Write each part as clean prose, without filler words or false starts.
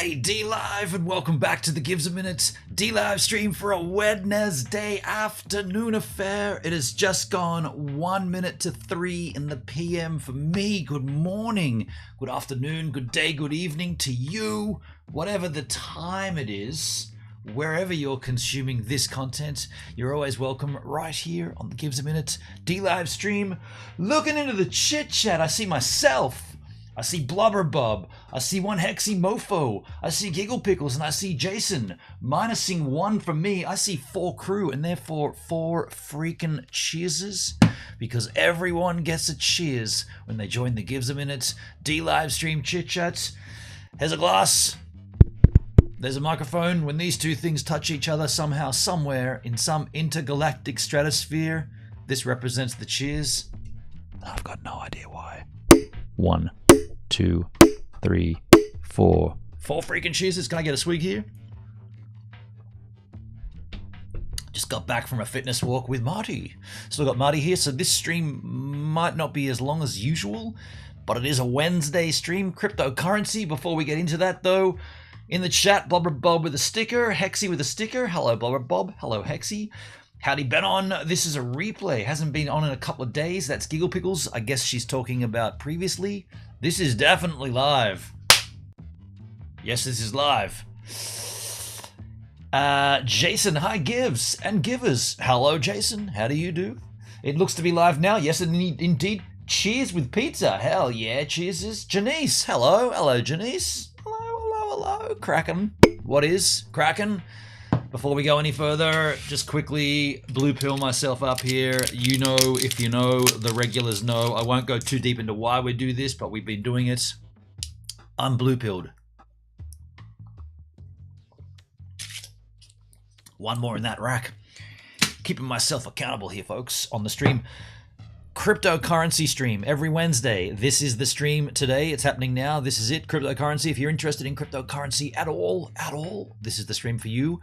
G'day D-Live and welcome back to the Gives a Minute D-Live stream for a Wednesday afternoon affair. It has just gone 1 minute to 3 in the PM for me. Good morning, good afternoon, good day, good evening to you, whatever the time it is. Wherever you're consuming this content, you're always welcome right here on the Gives a Minute D-Live stream. Looking into the chit chat, I see myself. I see Blubber Bob, I see One Hexy Mofo, I see Giggle Pickles, and I see Jason. Minusing 1 from me, I see 4 crew, and therefore 4 freaking cheerses. Because everyone gets a cheers when they join the Gives a Minute D-Live stream chit chat. Here's a glass. There's a microphone. When these two things touch each other somehow, somewhere, in some intergalactic stratosphere, this represents the cheers. I've got no idea why. 1, 2, 3, 4. 4 freaking cheers. Can I get a swig here? Just got back from a fitness walk with Marty. Still got Marty here, so this stream might not be as long as usual, but it is a Wednesday stream. Cryptocurrency. Before we get into that, though, in the chat, Blubber Bob with a sticker, Hexy with a sticker. Hello, Blubber Bob. Hello, Hexy. Howdy, been on. This is a replay. Hasn't been on in a couple of days. That's Giggle Pickles. I guess she's talking about previously. This is definitely live. Yes, this is live. Jason, hi, Gives and Givers. Hello, Jason. How do you do? It looks to be live now. Yes, indeed. Cheers with pizza. Hell yeah, cheers. Janice, hello. Hello, Janice. Hello. Kraken. What is Kraken? Before we go any further, just quickly blue pill myself up here. You know, if you know, the regulars know. I won't go too deep into why we do this, but we've been doing it. I'm blue pilled. One more in that rack. Keeping myself accountable here, folks, on the stream. Cryptocurrency stream every Wednesday. This is the stream today. It's happening now. This is it. Cryptocurrency. If you're interested in cryptocurrency at all, this is the stream for you.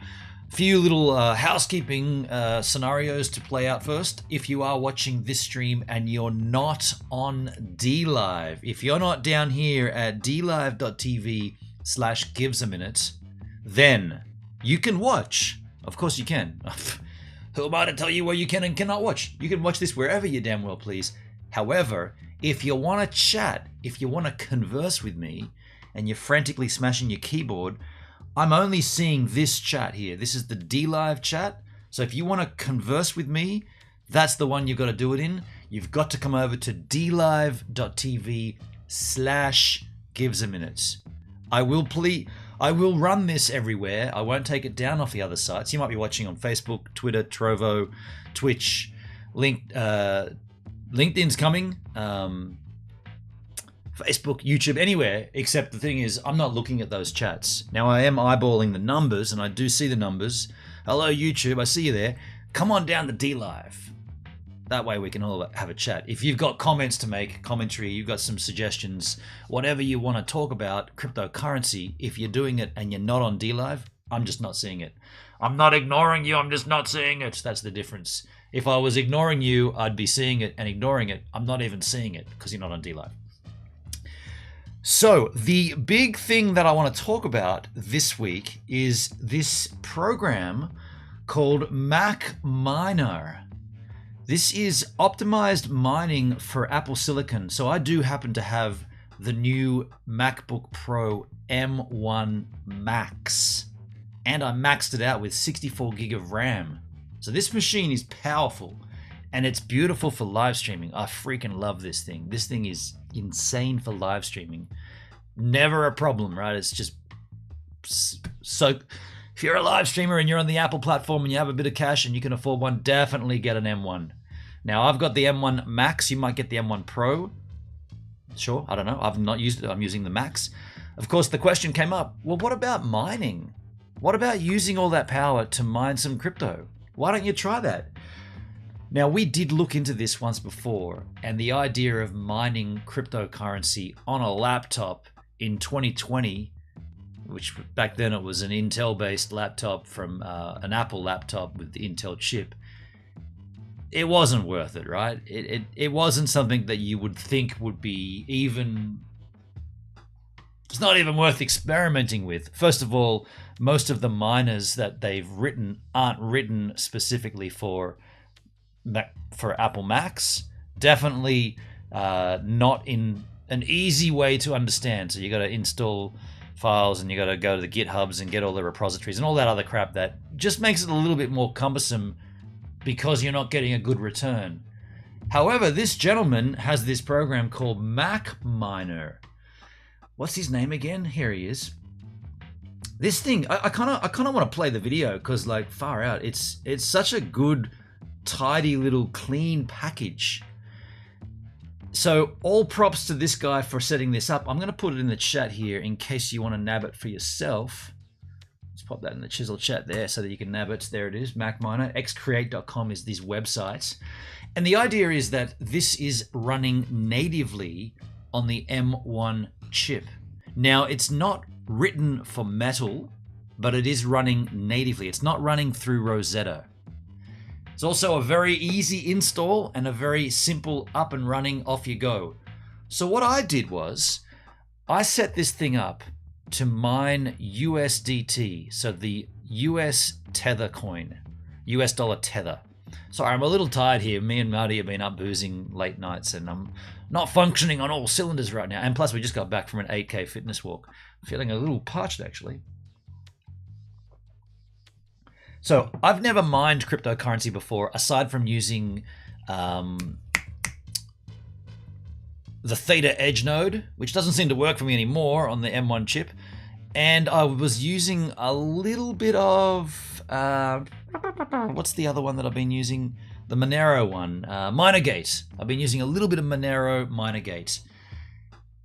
Few little housekeeping scenarios to play out first. If you are watching this stream and you're not on D-Live, if you're not down here at dlive.tv/givesaminute, then you can watch. Of course you can. Who am I to tell you where you can and cannot watch? You can watch this wherever you damn well please. However, if you want to chat, if you want to converse with me, and you're frantically smashing your keyboard, I'm only seeing this chat here. This is the D-Live chat. So if you want to converse with me, that's the one you've got to do it in. You've got to come over to dlive.tv/givesaminute. I will run this everywhere. I won't take it down off the other sites. You might be watching on Facebook, Twitter, Trovo, Twitch, LinkedIn's coming, Facebook, YouTube, anywhere, except the thing is, I'm not looking at those chats. Now, I am eyeballing the numbers, and I do see the numbers. Hello, YouTube, I see you there. Come on down to D-Live. That way we can all have a chat. If you've got comments to make, commentary, you've got some suggestions, whatever you want to talk about, cryptocurrency, if you're doing it and you're not on D-Live, I'm just not seeing it. I'm not ignoring you, I'm just not seeing it. That's the difference. If I was ignoring you, I'd be seeing it and ignoring it. I'm not even seeing it because you're not on D-Live. So, the big thing that I want to talk about this week is this program called MacMiner. This is optimized mining for Apple Silicon. So I do happen to have the new MacBook Pro M1 Max, and I maxed it out with 64 gig of RAM. So this machine is powerful, and it's beautiful for live streaming. I freaking love this thing. This thing is insane for live streaming. Never a problem, right? It's just so... If you're a live streamer and you're on the Apple platform and you have a bit of cash and you can afford one, definitely get an M1. Now, I've got the M1 Max. You might get the M1 Pro. Sure, I don't know. I've not used it. I'm using the Max. Of course, the question came up, well, what about mining? What about using all that power to mine some crypto? Why don't you try that? Now, we did look into this once before, and the idea of mining cryptocurrency on a laptop in 2020, which back then it was an Intel-based laptop from an Apple laptop with the Intel chip, it wasn't worth it, right? It wasn't something that you would think would be even It's not even worth experimenting with. First of all, most of the miners that they've written aren't written specifically for Apple Macs. Definitely not in an easy way to understand. So you got to install files and you got to go to the GitHubs and get all the repositories and all that other crap that just makes it a little bit more cumbersome because you're not getting a good return. However, this gentleman has this program called MacMiner. What's his name again? Here he is. This thing, I kind of want to play the video because, like, far out, it's such a good, tidy little clean package. So all props to this guy for setting this up. I'm going to put it in the chat here in case you want to nab it for yourself. Let's pop that in the chisel chat there so that you can nab it. There it is, MacMiner. Xcreate.com is these websites. And the idea is that this is running natively on the M1 chip. Now, it's not written for Metal, but it is running natively. It's not running through Rosetta. It's also a very easy install and a very simple up and running, off you go. So what I did was I set this thing up to mine USDT, so the US Tether coin, US dollar Tether. Sorry, I'm a little tired here. Me and Marty have been up boozing late nights and I'm not functioning on all cylinders right now. And plus we just got back from an 8K fitness walk. Feeling a little parched actually. So I've never mined cryptocurrency before, aside from using the Theta Edge node, which doesn't seem to work for me anymore on the M1 chip. And I was using a little bit of, what's the other one that I've been using? The Monero one, Minergate. I've been using a little bit of Monero Minergate.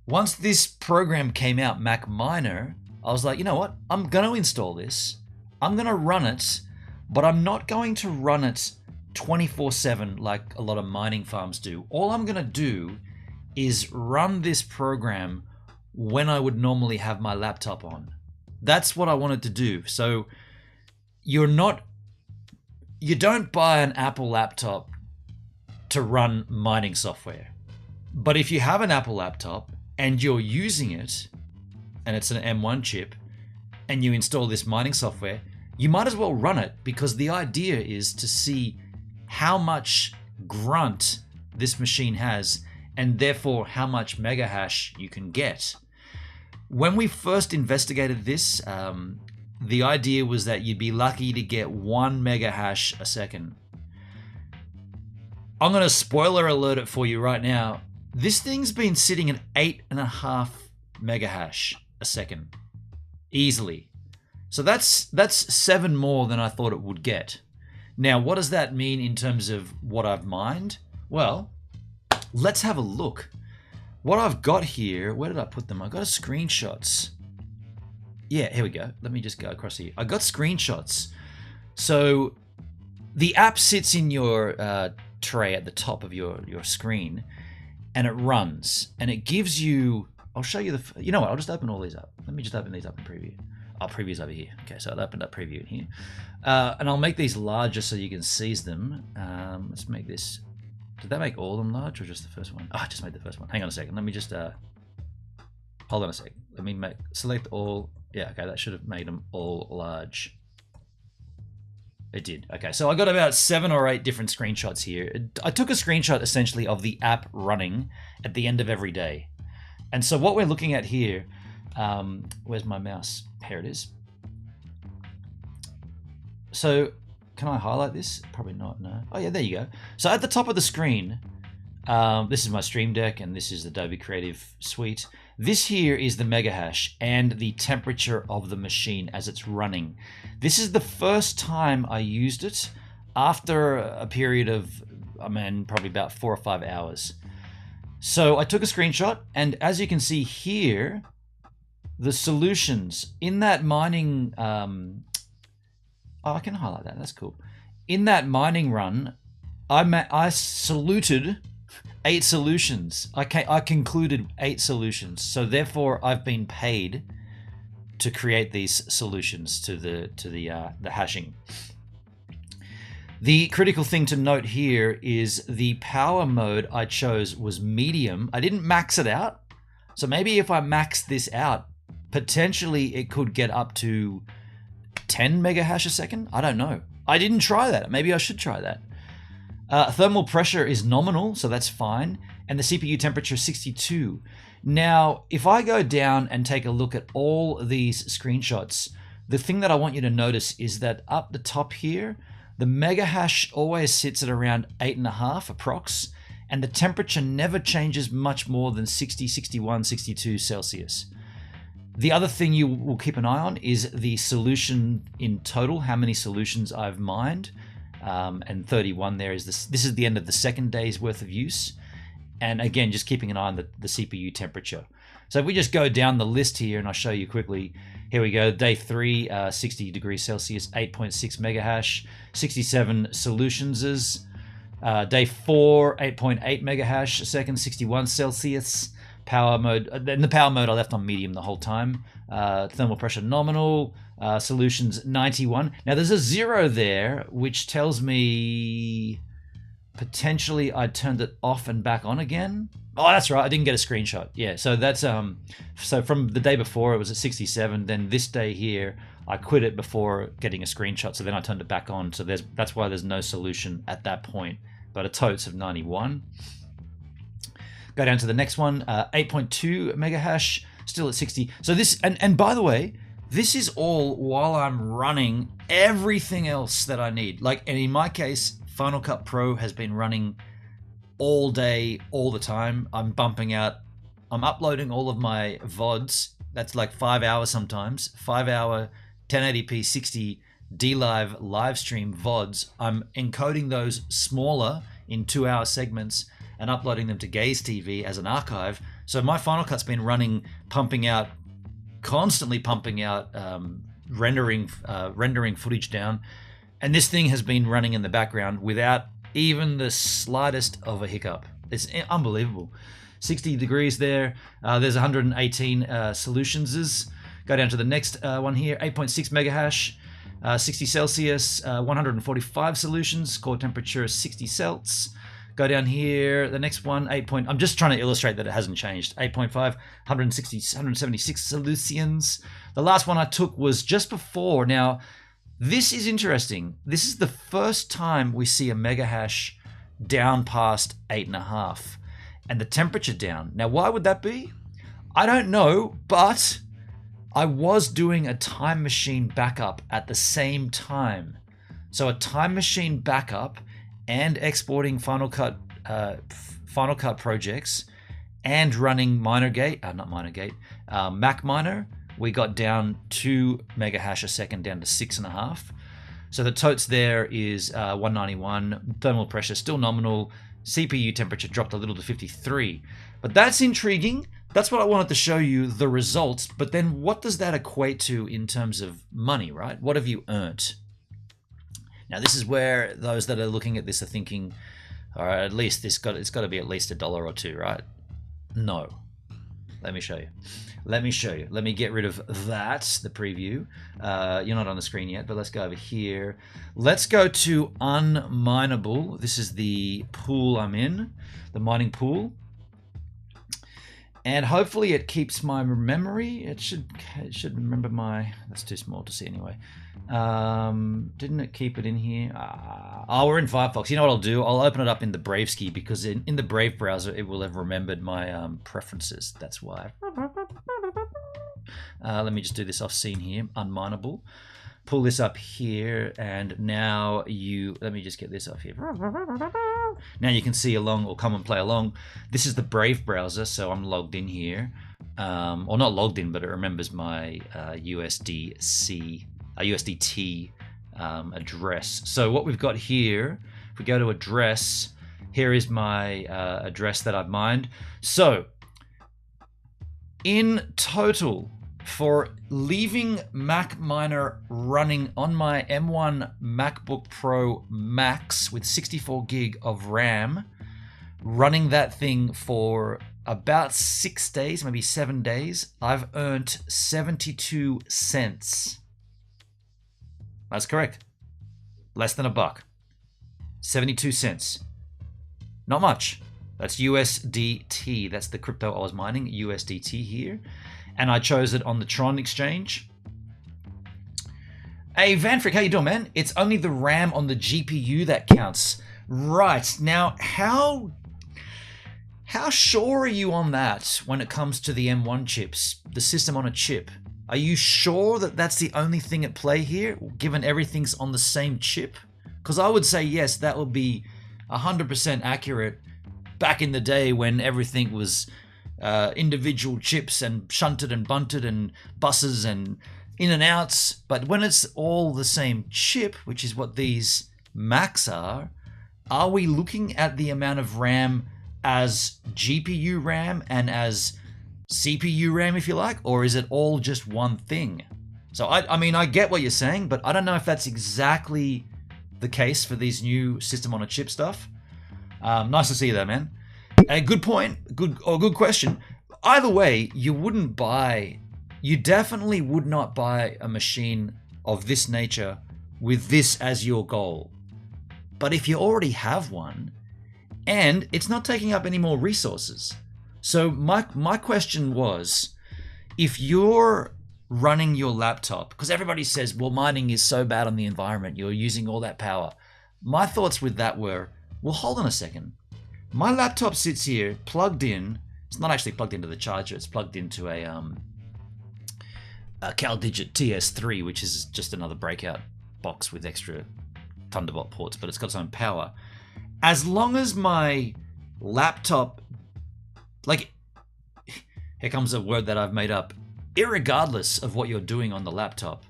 Once this program came out, MacMiner, I was like, you know what? I'm going to install this. I'm going to run it, but I'm not going to run it 24/7 like a lot of mining farms do. All I'm going to do is run this program when I would normally have my laptop on. That's what I wanted to do. So you don't buy an Apple laptop to run mining software. But if you have an Apple laptop and you're using it, and it's an M1 chip, and you install this mining software, you might as well run it, because the idea is to see how much grunt this machine has and therefore how much mega hash you can get. When we first investigated this, the idea was that you'd be lucky to get 1 mega hash a second. I'm going to spoiler alert it for you right now. This thing's been sitting at 8.5 mega hash a second, easily. So that's 7 more than I thought it would get. Now, what does that mean in terms of what I've mined? Well, let's have a look. What I've got here, where did I put them? I got screenshots. Yeah, here we go. Let me just go across here. I got screenshots. So the app sits in your tray at the top of your screen, and it runs, and it gives you, I'll show you you know what, I'll just open all these up. Let me just open these up in preview. Oh, preview's over here. Okay, so I'll open up preview in here. And I'll make these larger so you can seize them. Let's make this, did that make all of them large or just the first one? Oh, I just made the first one. Hang on a second. Let me just, hold on a second. Let me select all. Yeah, okay, that should have made them all large. It did. Okay, so I got about 7 or 8 different screenshots here. I took a screenshot essentially of the app running at the end of every day. And so what we're looking at here, where's my mouse? Here it is. So can I highlight this? Probably not, no. Oh yeah, there you go. So at the top of the screen, this is my Stream Deck and this is the Adobe Creative Suite. This here is the mega hash and the temperature of the machine as it's running. This is the first time I used it after a period of, probably about 4 or 5 hours. So I took a screenshot, and as you can see here, the solutions in that mining, oh, I can highlight that, that's cool. In that mining run, I saluted 8 solutions. I concluded 8 solutions. So therefore, I've been paid to create these solutions to the hashing. The critical thing to note here is the power mode I chose was medium. I didn't max it out. So maybe if I max this out, potentially it could get up to 10 mega hash a second. I don't know. I didn't try that. Maybe I should try that. Thermal pressure is nominal, so that's fine. And the CPU temperature is 62. Now, if I go down and take a look at all these screenshots, the thing that I want you to notice is that up the top here, the mega hash always sits at around 8.5 approx, and the temperature never changes much more than 60, 61, 62 Celsius. The other thing you will keep an eye on is the solution in total, how many solutions I've mined. And 31 there is this. This is the end of the second day's worth of use. And again, just keeping an eye on the CPU temperature. So if we just go down the list here, and I'll show you quickly. Here we go, day 3, 60 degrees Celsius, 8.6 mega hash, 67 solutions. Day 4, 8.8 mega hash a second, 61 Celsius. Power mode, in the power mode I left on medium the whole time. Thermal pressure nominal, solutions 91. Now there's a 0 there, which tells me potentially I turned it off and back on again. Oh, that's right, I didn't get a screenshot. Yeah, so that's so from the day before it was at 67, then this day here I quit it before getting a screenshot, so then I turned it back on. So that's why there's no solution at that point, but a totes of 91. Go down to the next one, 8.2 mega hash, still at 60. So this, and by the way, this is all while I'm running everything else that I need. Like, and in my case, Final Cut Pro has been running all day, all the time. I'm uploading all of my VODs. That's like 5 hours sometimes, 5 hour, 1080p, 60 D-Live live stream VODs. I'm encoding those smaller in 2 hour segments and uploading them to Gaze TV as an archive. So my Final Cut's been running, constantly pumping out, rendering footage down. And this thing has been running in the background without even the slightest of a hiccup. It's unbelievable. 60 degrees there. There's 118 solutions. Go down to the next one here, 8.6 mega hash, 60 Celsius, 145 solutions. Core temperature is 60 Celts. Go down here, the next one, I'm just trying to illustrate that it hasn't changed. 8.5, 176 solutions. The last one I took was just before. Now, this is interesting. This is the first time we see a mega hash down past 8.5 and the temperature down. Now, why would that be? I don't know, but I was doing a time machine backup at the same time. So a time machine backup and exporting Final Cut projects and running MacMiner, we got down 2 mega hash a second down to 6.5. So the totes there is 191, thermal pressure still nominal, CPU temperature dropped a little to 53. But that's intriguing. That's what I wanted to show you, the results. But then what does that equate to in terms of money, right? What have you earned? Now, this is where those that are looking at this are thinking, all right, at least it's got to be at least $1 or $2, right? No. Let me show you. Let me get rid of that, the preview. You're not on the screen yet, but let's go over here. Let's go to unminable. This is the pool I'm in, the mining pool. And hopefully it keeps my memory. It should remember my, that's too small to see anyway. Didn't it keep it in here? Oh, we're in Firefox. You know what I'll do? I'll open it up in the Braveski, because in the Brave browser, it will have remembered my preferences. That's why. Let me just do this off scene here, unminable. Pull this up here, and now let me just get this off here. Now you can see along, or come and play along. This is the Brave browser, so I'm logged in here. Or not logged in, but it remembers my USDT address. So what we've got here, if we go to address, here is my address that I've mined. So in total, for leaving MacMiner running on my M1 MacBook Pro Max with 64 gig of RAM, running that thing for about 6 days, maybe 7 days, I've earned 72 cents. That's correct. Less than $1. 72 cents. Not much. That's USDT. That's the crypto I was mining, USDT here. and I chose it on the Tron exchange. Hey, Vanfrick, how you doing, man? It's only the RAM on the GPU that counts. Right. Now, how sure are you on that when it comes to the M1 chips, the system on a chip? Are you sure that that's the only thing at play here, given everything's on the same chip? Because I would say yes, that would be 100% accurate back in the day when everything was individual chips and shunted and bunted and buses and in and outs. But when it's all the same chip, which is what these Macs are we looking at the amount of RAM as GPU RAM and as CPU RAM, if you like, or is it all just one thing? So I mean, I get what you're saying, but I don't know if that's exactly the case for these new system on a chip stuff. Nice to see you there, man. A good point, good question. Either way, you definitely would not buy a machine of this nature with this as your goal. But if you already have one, and it's not taking up any more resources. So my question was, if you're running your laptop, because everybody says, well, mining is so bad on the environment, you're using all that power. My thoughts with that were, well, hold on a second. My laptop sits here plugged in. It's not actually plugged into the charger. It's plugged into a CalDigit TS3, which is just another breakout box with extra Thunderbolt ports, but it's got its own power. As long as my laptop, like, here comes a word that I've made up, irregardless of what you're doing on the laptop,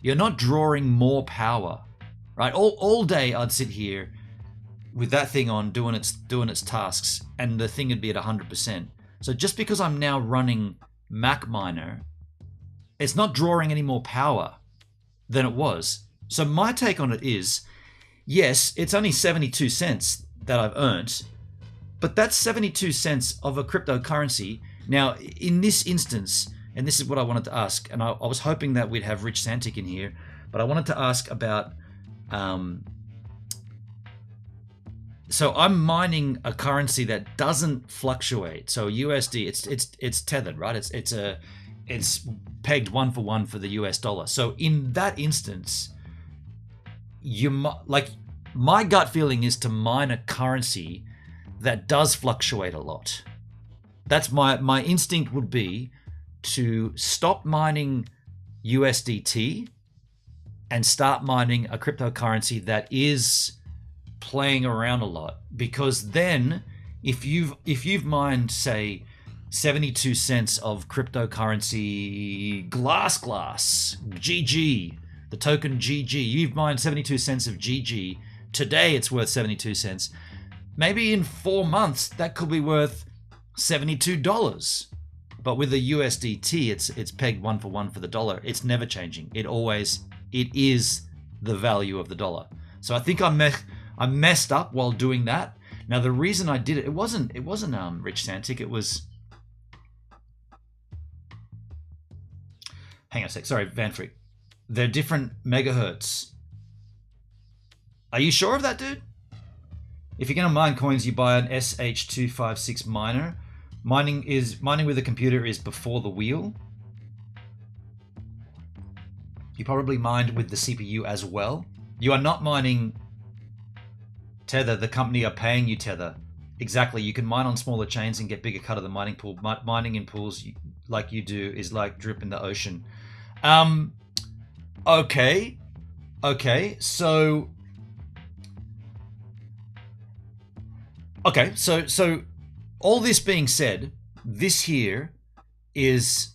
you're not drawing more power, right? All day I'd sit here with that thing on doing its tasks, and the thing would be at 100%. So just because I'm now running MacMiner, it's not drawing any more power than it was. So my take on it is, yes, it's only 72 cents that I've earned, but that's 72 cents of a cryptocurrency. Now, in this instance, and this is what I wanted to ask, and I was hoping that we'd have Rich Santic in here, but I wanted to ask about, so I'm mining a currency that doesn't fluctuate. So USD, it's tethered, right? It's pegged 1-for-1 for the US dollar. So in that instance, my gut feeling is to mine a currency that does fluctuate a lot. That's my instinct would be to stop mining USDT and start mining a cryptocurrency that is playing around a lot. Because then if you've mined, say, 72 cents of cryptocurrency glass GG, the token GG, you've mined 72 cents of GG. Today it's worth 72 cents. Maybe in 4 months that could be worth $72. But with the USDT, it's pegged 1-for-1 for the dollar. It's never changing. It is the value of the dollar. So I think I messed up while doing that. Now the reason I did it wasn't Rich Santic. It was, hang on a sec. Sorry, Vanfrick. They're different megahertz. Are you sure of that, dude? If you're gonna mine coins, you buy an SH256 miner. Mining with a computer is before the wheel. You probably mined with the CPU as well. You are not mining Tether. The company are paying you Tether. Exactly. You can mine on smaller chains and get bigger cut of the mining pool. Mining in pools like you do is like drip in the ocean. Okay. So all this being said, this here is,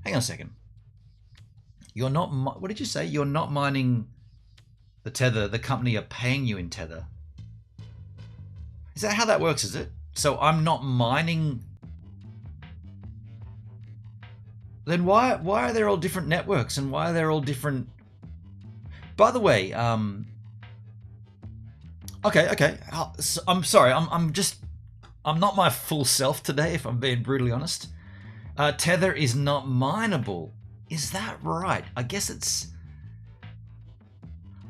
hang on a second. You're not, what did you say? You're not mining the Tether. The company are paying you in Tether. Is that how that works, is it? So I'm not mining. Then why are there all different networks, and why are there all different? By the way, okay. So, I'm sorry. I'm not my full self today, if I'm being brutally honest. Tether is not mineable. Is that right? I guess it's...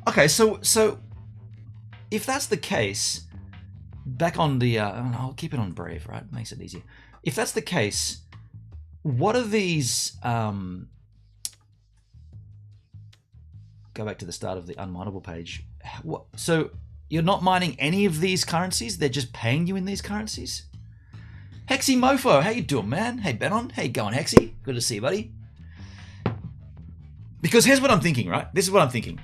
Okay, so if that's the case, back on the... I'll keep it on Brave, right? Makes it easier. If that's the case, what are these? Go back to the start of the unmineable page. So you're not mining any of these currencies? They're just paying you in these currencies? Hexy Mofo, how you doing, man? Hey, Benon. How you going, Hexy? Good to see you, buddy. Because here's what I'm thinking, right? This is what I'm thinking.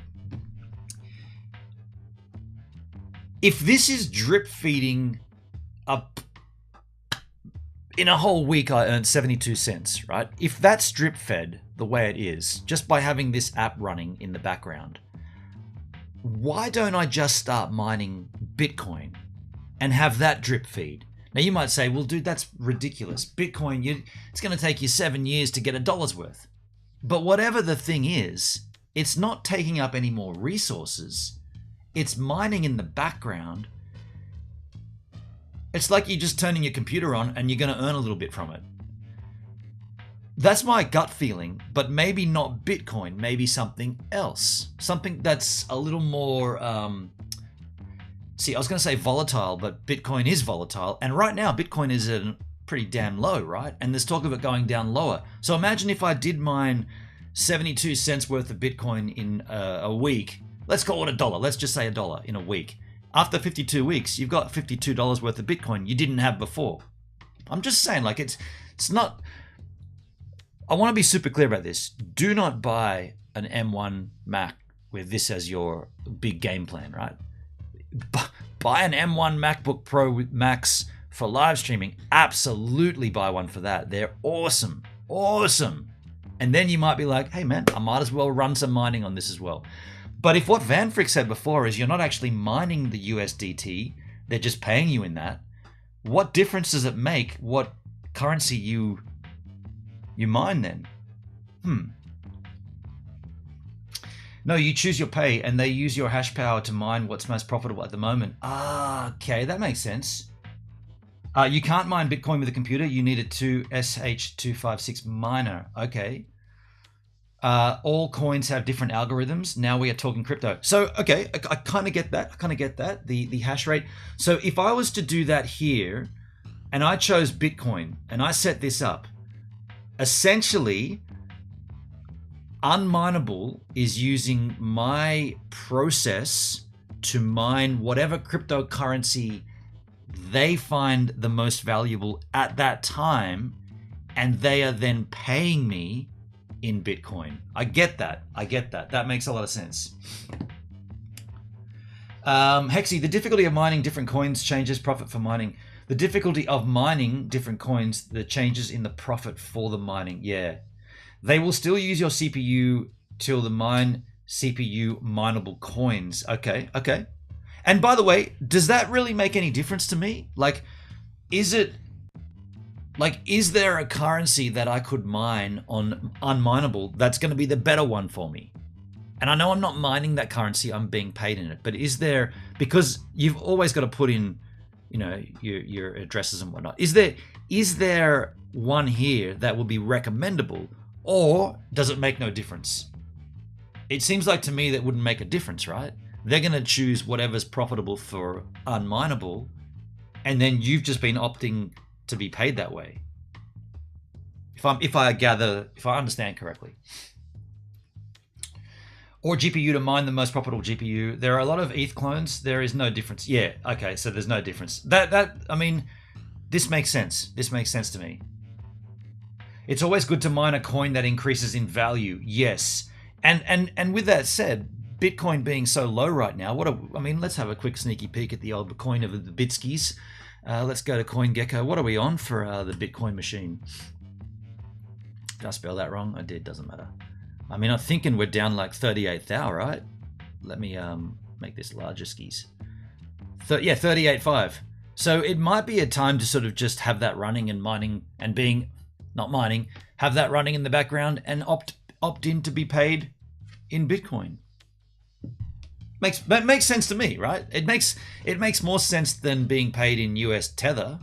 If this is drip feeding up, in a whole week I earned 72 cents, right? If that's drip fed the way it is, just by having this app running in the background, why don't I just start mining Bitcoin and have that drip feed? Now you might say, well, dude, that's ridiculous. Bitcoin, it's going to take you 7 years to get $1 worth. But whatever the thing is, it's not taking up any more resources. It's mining in the background. It's like you're just turning your computer on and you're going to earn a little bit from it. That's my gut feeling, but maybe not Bitcoin, maybe something else. Something that's a little more, see, I was going to say volatile, but Bitcoin is volatile. And right now, Bitcoin is pretty damn low, right? And there's talk of it going down lower. So imagine if I did mine 72 cents worth of Bitcoin in a week. Let's call it $1. Let's just say $1 in a week. After 52 weeks, you've got $52 worth of Bitcoin you didn't have before. I'm just saying, like, it's not... I want to be super clear about this. Do not buy an M1 Mac with this as your big game plan, right? Buy an M1 MacBook Pro with Macs for live streaming. Absolutely buy one for that. They're awesome. Awesome. And then you might be like, hey man, I might as well run some mining on this as well. But if what Van Frick said before is you're not actually mining the USDT, they're just paying you in that, what difference does it make what currency you mine then? No, you choose your pay and they use your hash power to mine what's most profitable at the moment. Okay, that makes sense. You can't mine Bitcoin with a computer. You need a SH256 miner. Okay. All coins have different algorithms. Now we are talking crypto. So, okay, I kind of get that. The hash rate. So if I was to do that here and I chose Bitcoin and I set this up, essentially Unmineable is using my process to mine whatever cryptocurrency they find the most valuable at that time, and they are then paying me in Bitcoin. I get that. That makes a lot of sense. Hexy, the difficulty of mining different coins changes profit for mining. The difficulty of mining different coins, the changes in the profit for the mining. Yeah. They will still use your CPU till the mine CPU mineable coins. Okay. And by the way, does that really make any difference to me? Like, is there a currency that I could mine on Unmineable that's going to be the better one for me? And I know I'm not mining that currency, I'm being paid in it. But is there, because you've always got to put in, you know, your addresses and whatnot. Is there one here that will be recommendable, or does it make no difference? It seems like to me that wouldn't make a difference, right? They're going to choose whatever's profitable for Unmineable, and then you've just been opting to be paid that way. If I understand correctly. Or GPU to mine the most profitable GPU. There are a lot of ETH clones. There is no difference. Yeah, okay, so there's no difference. I mean, this makes sense. This makes sense to me. It's always good to mine a coin that increases in value. Yes. And with that said, Bitcoin being so low right now, let's have a quick sneaky peek at the old coin of the Bitskis. Let's go to CoinGecko. What are we on for the Bitcoin machine? Did I spell that wrong? I did, doesn't matter. I mean, I'm thinking we're down like 38 thou, right? Let me make this larger skis. 38.5. So it might be a time to sort of just have that running and mining and have that running in the background and opt in to be paid in Bitcoin. Makes sense to me, right? It makes more sense than being paid in US Tether.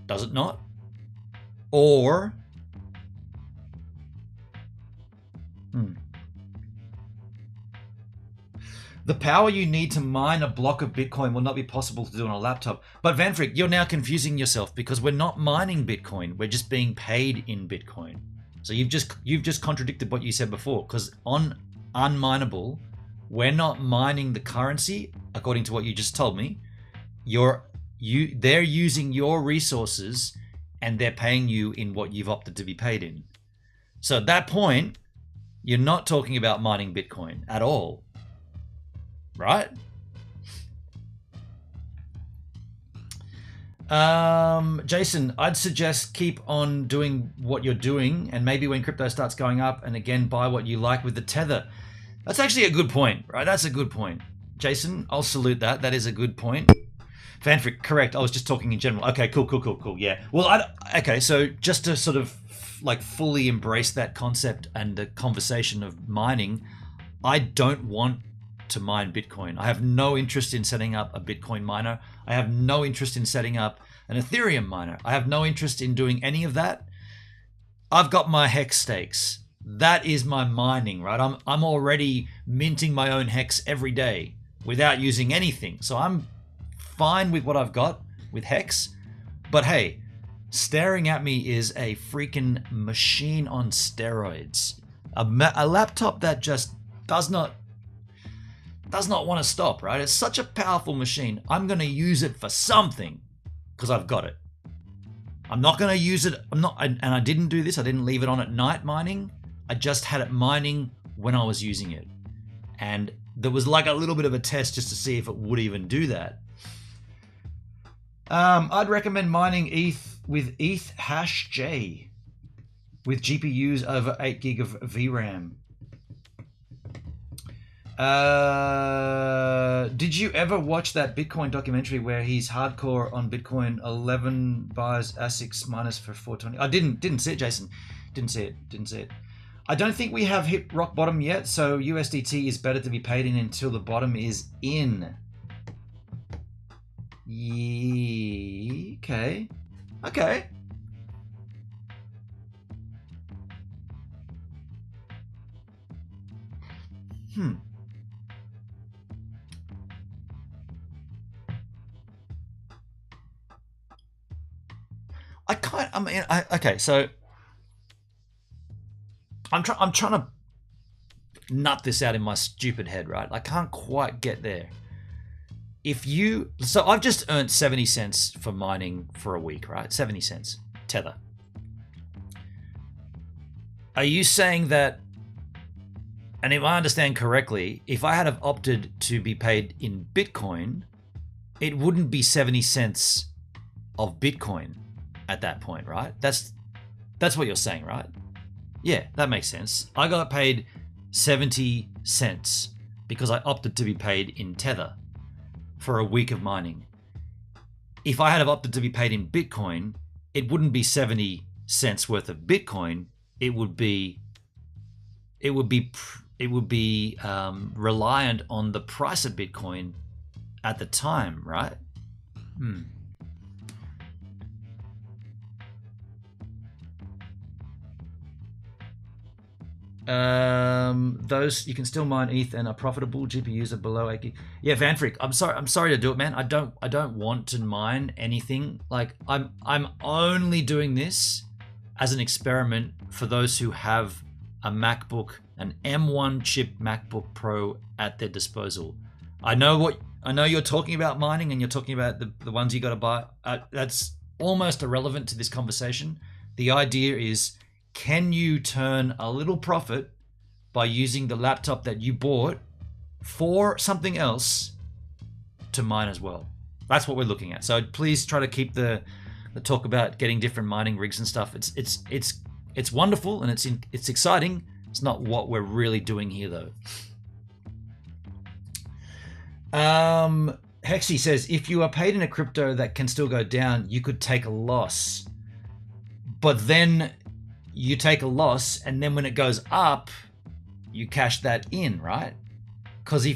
Does it not? Or The power you need to mine a block of Bitcoin will not be possible to do on a laptop. But Vanfrick, you're now confusing yourself because we're not mining Bitcoin. We're just being paid in Bitcoin. So you've just contradicted what you said before, because on unminable, we're not mining the currency according to what you just told me. They're using your resources and they're paying you in what you've opted to be paid in. So at that point, you're not talking about mining Bitcoin at all. Right? Jason, I'd suggest keep on doing what you're doing, and maybe when crypto starts going up, and again, buy what you like with the tether. That's actually a good point, right? That's a good point. Jason, I'll salute that. That is a good point. Vanfrick, correct. I was just talking in general. Okay, cool. Yeah. Well, okay, so just to sort of like fully embrace that concept and the conversation of mining, I don't want to mine Bitcoin. I have no interest in setting up a Bitcoin miner. I have no interest in setting up an Ethereum miner. I have no interest in doing any of that. I've got my hex stakes. That is my mining, right? I'm already minting my own hex every day without using anything. So I'm fine with what I've got with hex. But hey, staring at me is a freaking machine on steroids. A laptop that just does not want to stop, right? It's such a powerful machine. I'm going to use it for something because I've got it. I'm not going to use it. And I didn't do this. I didn't leave it on at night mining. I just had it mining when I was using it. And there was like a little bit of a test just to see if it would even do that. I'd recommend mining ETH with ETH hash J with GPUs over 8 gig of VRAM. Did you ever watch that Bitcoin documentary where he's hardcore on Bitcoin? 11 buys ASICs minus for 420. I didn't see it, Jason. Didn't see it. I don't think we have hit rock bottom yet, so USDT is better to be paid in until the bottom is in. Yeah, okay. Okay, so I'm trying to nut this out in my stupid head, right? I can't quite get there. So I've just earned 70 cents for mining for a week, right? 70 cents, Tether. Are you saying that, and if I understand correctly, if I had have opted to be paid in Bitcoin, it wouldn't be 70 cents of Bitcoin at that point, right? That's what you're saying, right? Yeah, that makes sense. I got paid 70 cents because I opted to be paid in Tether for a week of mining. If I had have opted to be paid in Bitcoin, it wouldn't be 70 cents worth of Bitcoin. It would be reliant on the price of Bitcoin at the time, right? Those you can still mine ETH and are profitable. GPUs are below 8 gig. Yeah, Vanfrick, I'm sorry to do it, man. I don't want to mine anything. Like I'm only doing this as an experiment for those who have a MacBook, an M1 chip MacBook Pro at their disposal. I know you're talking about mining and you're talking about the ones you got to buy. That's almost irrelevant to this conversation. The idea is, can you turn a little profit by using the laptop that you bought for something else to mine as well? That's what we're looking at. So please try to keep the talk about getting different mining rigs and stuff. It's wonderful and it's exciting. It's not what we're really doing here though. Hexy says, if you are paid in a crypto that can still go down, you could take a loss. But then you take a loss, and then when it goes up, you cash that in, right? Because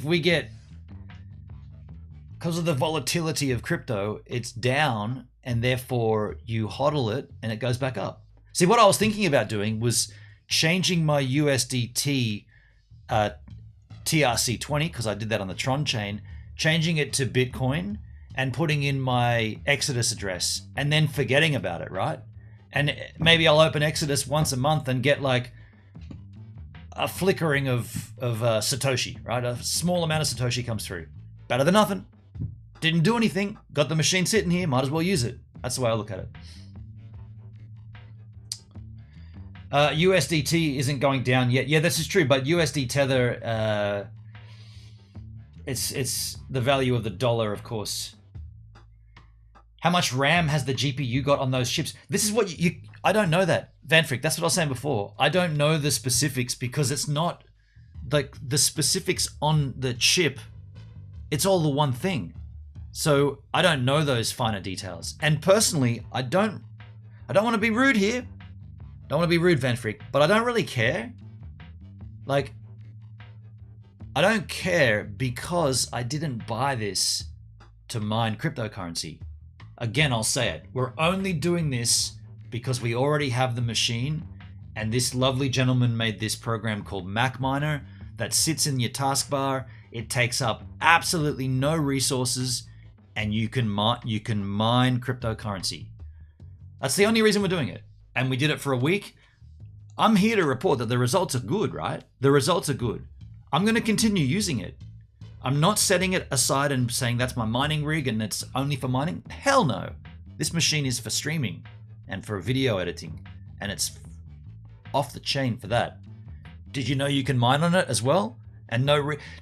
because of the volatility of crypto, it's down, and therefore you hodl it, and it goes back up. See, what I was thinking about doing was changing my USDT TRC20 because I did that on the Tron chain, changing it to Bitcoin and putting in my Exodus address and then forgetting about it, right? And maybe I'll open Exodus once a month and get like a flickering of Satoshi, right? A small amount of Satoshi comes through. Better than nothing. Didn't do anything. Got the machine sitting here. Might as well use it. That's the way I look at it. USDT isn't going down yet. Yeah, this is true. But USD Tether, it's the value of the dollar, of course. How much RAM has the GPU got on those chips? This is what you I don't know that. Vanfrick, that's what I was saying before. I don't know the specifics because it's not like the specifics on the chip. It's all the one thing. So I don't know those finer details. And personally, I don't want to be rude here. Don't want to be rude, Vanfrick, but I don't really care. Like, I don't care because I didn't buy this to mine cryptocurrency. Again, I'll say it. We're only doing this because we already have the machine, and this lovely gentleman made this program called MacMiner that sits in your taskbar. It takes up absolutely no resources, and you can mine cryptocurrency. That's the only reason we're doing it. And we did it for a week. I'm here to report that the results are good, right? The results are good. I'm going to continue using it. I'm not setting it aside and saying that's my mining rig and it's only for mining. Hell no. This machine is for streaming and for video editing, and it's off the chain for that. Did you know you can mine on it as well? And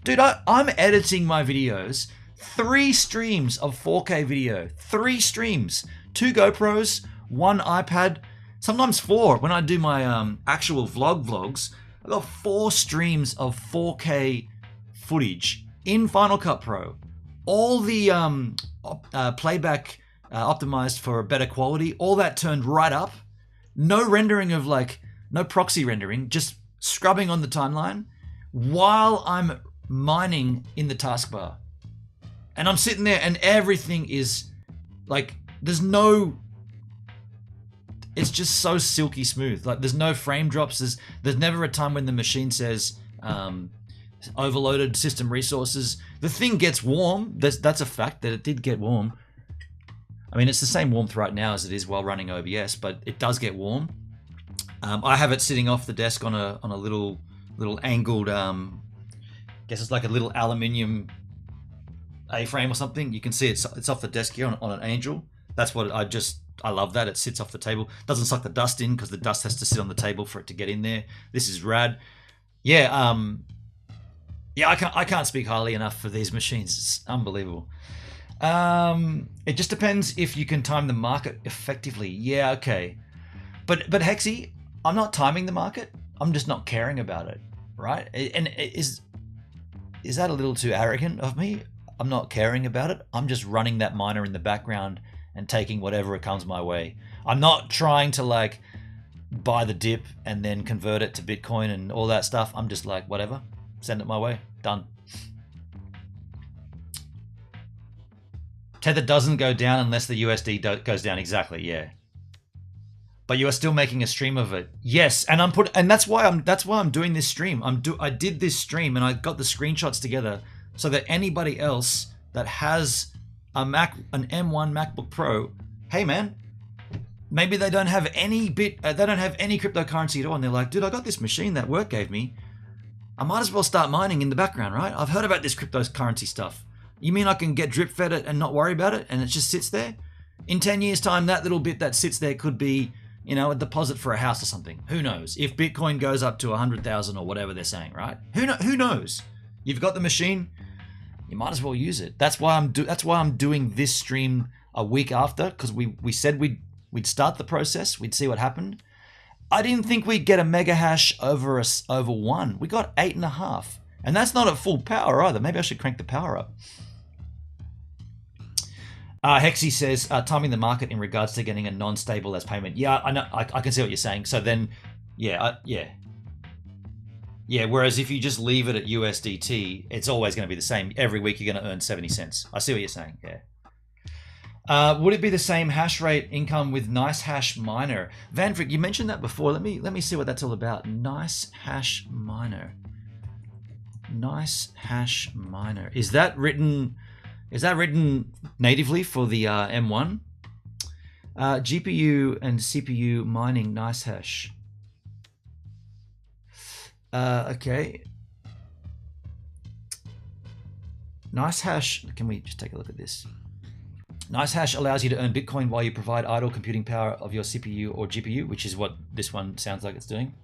dude, I'm editing my videos, 3 streams of 4K video, 3 streams, 2 GoPros, 1 iPad, sometimes 4. When I do my actual vlogs, I've got 4 streams of 4K footage in Final Cut Pro. All the playback optimized for better quality, all that turned right up. No rendering of no proxy rendering, just scrubbing on the timeline while I'm mining in the taskbar. And I'm sitting there and everything is like, it's just so silky smooth. Like there's no frame drops. There's never a time when the machine says overloaded system resources. The thing gets warm. That's a fact that it did get warm. I mean, it's the same warmth right now as it is while running OBS, but it does get warm. I have it sitting off the desk on a little angled, guess it's like a little aluminium A-frame or something. You can see it's off the desk here on an Angel. That's what I love that. It sits off the table. Doesn't suck the dust in because the dust has to sit on the table for it to get in there. This is rad. Yeah, I can't speak highly enough for these machines. It's unbelievable. It just depends if you can time the market effectively. Yeah, okay. But Hexy, I'm not timing the market. I'm just not caring about it, right? And is that a little too arrogant of me? I'm not caring about it. I'm just running that miner in the background and taking whatever comes my way. I'm not trying to buy the dip and then convert it to Bitcoin and all that stuff. I'm just like, whatever, send it my way, done. Tether doesn't go down unless the USD goes down. Exactly, yeah. But you are still making a stream of it. Yes, and that's why I'm doing this stream. I did this stream and I got the screenshots together so that anybody else that has an M1 MacBook Pro, hey man, maybe they don't have any cryptocurrency at all, and they're like, dude, I got this machine that work gave me. I might as well start mining in the background, right? I've heard about this cryptocurrency stuff. You mean I can get drip fed it and not worry about it, and it just sits there? In 10 years' time, that little bit that sits there could be, a deposit for a house or something. Who knows? If Bitcoin goes up to 100,000 or whatever they're saying, right? Who knows? You've got the machine. You might as well use it. That's why I'm doing this stream a week after, because we said we'd start the process, we'd see what happened. I didn't think we'd get a mega hash over 1. We got 8.5, and that's not at full power either. Maybe I should crank the power up. Hexy says, timing the market in regards to getting a non-stable as payment. Yeah, I know. I can see what you're saying. So then, yeah. Whereas if you just leave it at USDT, it's always going to be the same. Every week you're going to earn 70 cents. I see what you're saying. Yeah. Would it be the same hash rate income with Nice Hash Miner? Vanfrick, you mentioned that before. Let me see what that's all about. Nice Hash Miner. Nice hash miner. Is that written natively for the M1? GPU and CPU mining nice hash. Okay. Nice hash. Can we just take a look at this? Nice hash allows you to earn Bitcoin while you provide idle computing power of your CPU or GPU, which is what this one sounds like it's doing.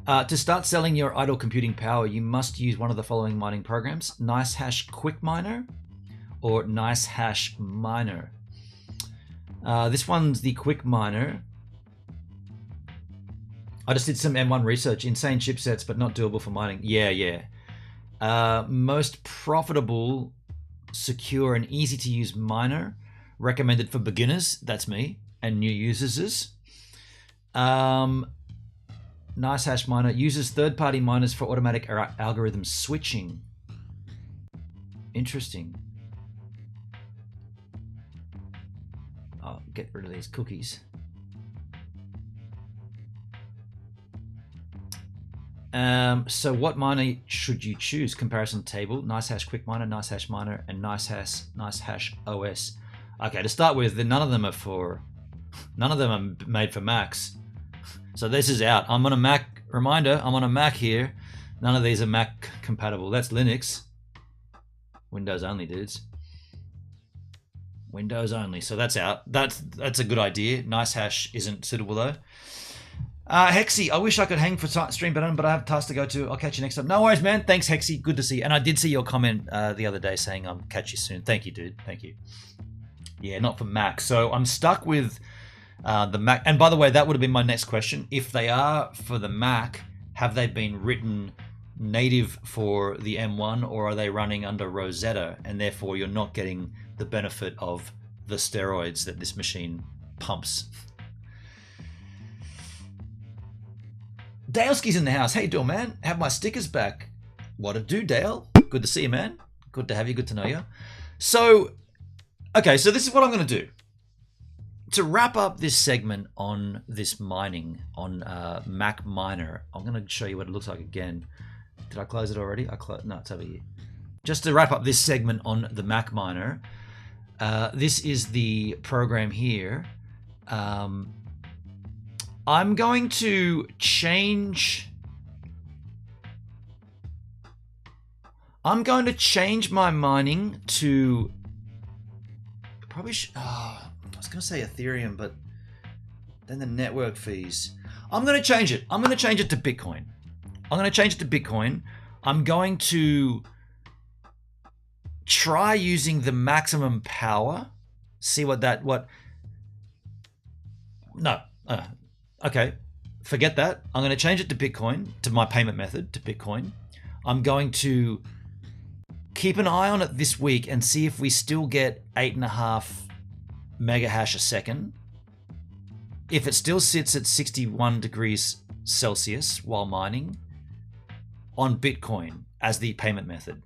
To start selling your idle computing power, you must use one of the following mining programs: NiceHash Quick Miner or NiceHash Miner. This one's the Quick Miner. I just did some M1 research. Insane chipsets, but not doable for mining. Yeah. Most profitable, secure, and easy to use miner. Recommended for beginners, that's me, and new users. NiceHash Miner uses third-party miners for automatic algorithm switching. Interesting. I'll get rid of these cookies. So what miner should you choose? Comparison table: NiceHash Quick Miner, NiceHash Miner, and NiceHash OS. Okay, to start with, none of them are made for Macs. So this is out. I'm on a Mac. Reminder, I'm on a Mac here. None of these are Mac compatible. That's Linux. Windows only, dudes. Windows only. So that's out. That's a good idea. NiceHash isn't suitable though. Hexy, I wish I could hang for stream, but I have tasks to go to. I'll catch you next time. No worries, man. Thanks, Hexy. Good to see you. And I did see your comment the other day saying I'll catch you soon. Thank you, dude. Thank you. Yeah, not for Mac. So I'm stuck with the Mac. And by the way, that would have been my next question. If they are for the Mac, have they been written native for the M1, or are they running under Rosetta, and therefore you're not getting the benefit of the steroids that this machine pumps? Daleski's in the house. How you doing, man? Have my stickers back. What a do, Dale. Good to see you, man. Good to have you. Good to know you. So, okay, so this is what I'm going to do. To wrap up this segment on this mining on MacMiner, I'm going to show you what it looks like again. Did I close it already? No, it's over here. Just to wrap up this segment on the MacMiner, this is the program here. I'm going to change my mining to probably I was going to say Ethereum, but then the network fees. I'm going to change it. I'm going to change it to Bitcoin. I'm going to try using the maximum power. See okay, forget that. I'm going to change it to Bitcoin, to my payment method, to Bitcoin. I'm going to keep an eye on it this week and see if we still get 8.5 mega hash a second. If it still sits at 61 degrees Celsius while mining, on Bitcoin as the payment method.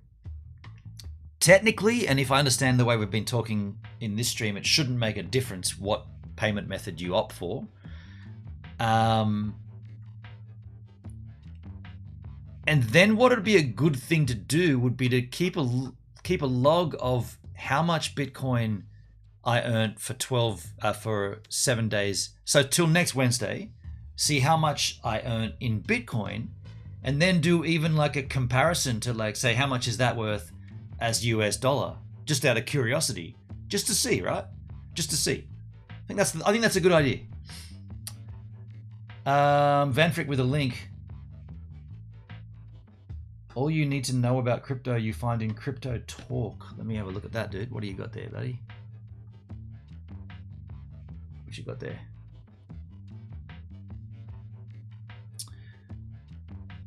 Technically, and if I understand the way we've been talking in this stream, it shouldn't make a difference what payment method you opt for. And then what would be a good thing to do would be to keep a log of how much Bitcoin I earned for 7 days. So till next Wednesday, see how much I earn in Bitcoin, and then do even like a comparison to like say how much is that worth as US dollar, just out of curiosity, just to see, right? Just to see. I think that's a good idea. Van Frick with a link. All you need to know about crypto you find in Crypto Talk. Let me have a look at that, dude. What do you got there, buddy? What you got there?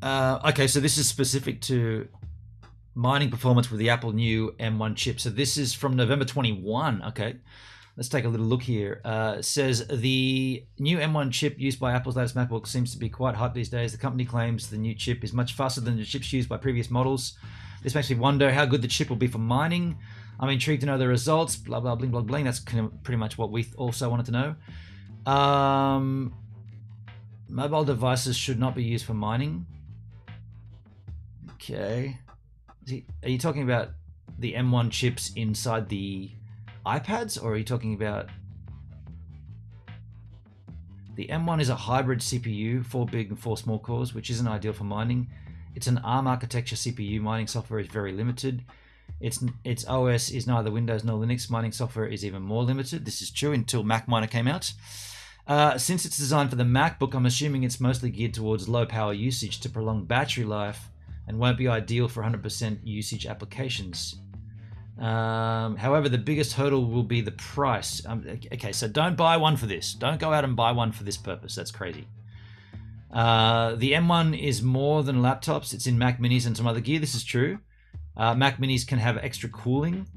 Okay, so this is specific to mining performance with the Apple new M1 chip. So this is from November 21. Okay, let's take a little look here. It says the new M1 chip used by Apple's latest MacBook seems to be quite hyped these days. The company claims the new chip is much faster than the chips used by previous models. This makes me wonder how good the chip will be for mining. I'm intrigued to know the results. Blah, blah, bling, blah, bling. That's kind of pretty much what we also wanted to know. Mobile devices should not be used for mining. Okay. Are you talking about the M1 chips inside the iPads, or are you talking about... The M1 is a hybrid CPU, 4 big and 4 small cores, which isn't ideal for mining. It's an ARM architecture CPU. Mining software is very limited. Its OS is neither Windows nor Linux. Mining software is even more limited. This is true until MacMiner came out. Since it's designed for the MacBook, I'm assuming it's mostly geared towards low power usage to prolong battery life and won't be ideal for 100% usage applications. However, the biggest hurdle will be the price. Okay, so don't buy one for this. Don't go out and buy one for this purpose. That's crazy. The M1 is more than laptops. It's in Mac Minis and some other gear. This is true. Mac Minis can have extra cooling.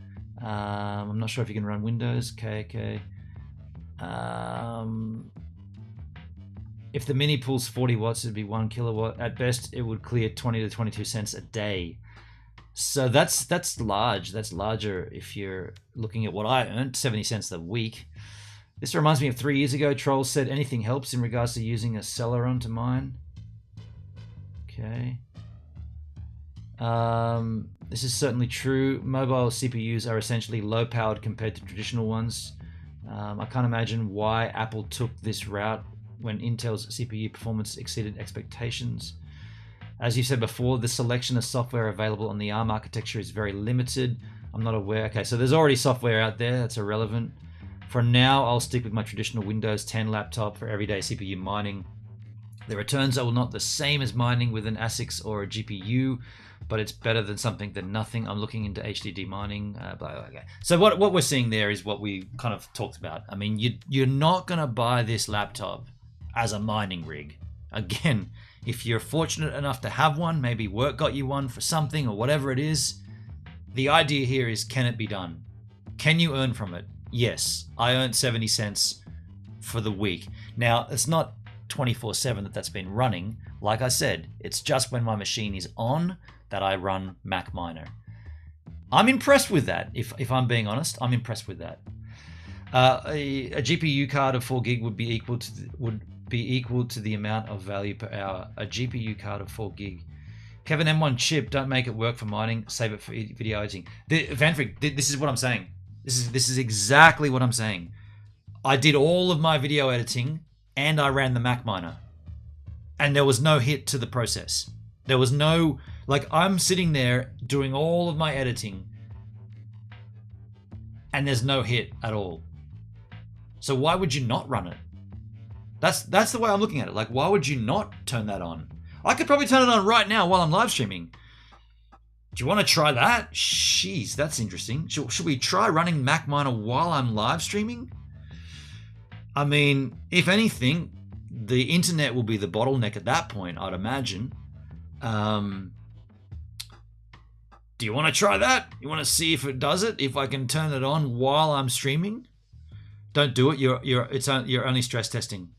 I'm not sure if you can run Windows. Okay. If the Mini pulls 40 watts, it'd be 1 kilowatt. At best, it would clear 20 to 22 cents a day. So that's large. That's larger if you're looking at what I earned, 70 cents a week. This reminds me of 3 years ago. Trolls said anything helps in regards to using a Celeron to mine. Okay. This is certainly true. Mobile CPUs are essentially low-powered compared to traditional ones. I can't imagine why Apple took this route when Intel's CPU performance exceeded expectations. As you said before, the selection of software available on the ARM architecture is very limited. I'm not aware. Okay, so there's already software out there. That's irrelevant. For now, I'll stick with my traditional Windows 10 laptop for everyday CPU mining. The returns are not the same as mining with an ASICs or a GPU, but it's better than something than nothing. I'm looking into HDD mining. Blah, blah, blah. So what we're seeing there is what we kind of talked about. I mean, you're not going to buy this laptop as a mining rig. Again, if you're fortunate enough to have one, maybe work got you one for something or whatever it is, the idea here is, can it be done? Can you earn from it? Yes, I earned 70 cents for the week. Now, it's not 24/7 that's been running. Like I said, it's just when my machine is on that I run MacMiner. I'm impressed with that. If I'm being honest, I'm impressed with that. A GPU card of 4 gig would be equal to the amount of value per hour. A GPU card of 4 gig. Kevin, M1 chip, don't make it work for mining. Save it for video editing. Vanfrick, this is what I'm saying. This is exactly what I'm saying. I did all of my video editing and I ran the MacMiner. And there was no hit to the process. There was no, like, I'm sitting there doing all of my editing and there's no hit at all. So why would you not run it? That's the way I'm looking at it. Like, why would you not turn that on? I could probably turn it on right now while I'm live streaming. Do you want to try that? Jeez, that's interesting. Should we try running MacMiner while I'm live streaming? I mean, if anything, the internet will be the bottleneck at that point, I'd imagine. Do you want to try that? You want to see if it does it? If I can turn it on while I'm streaming? Don't do it. You're only stress testing.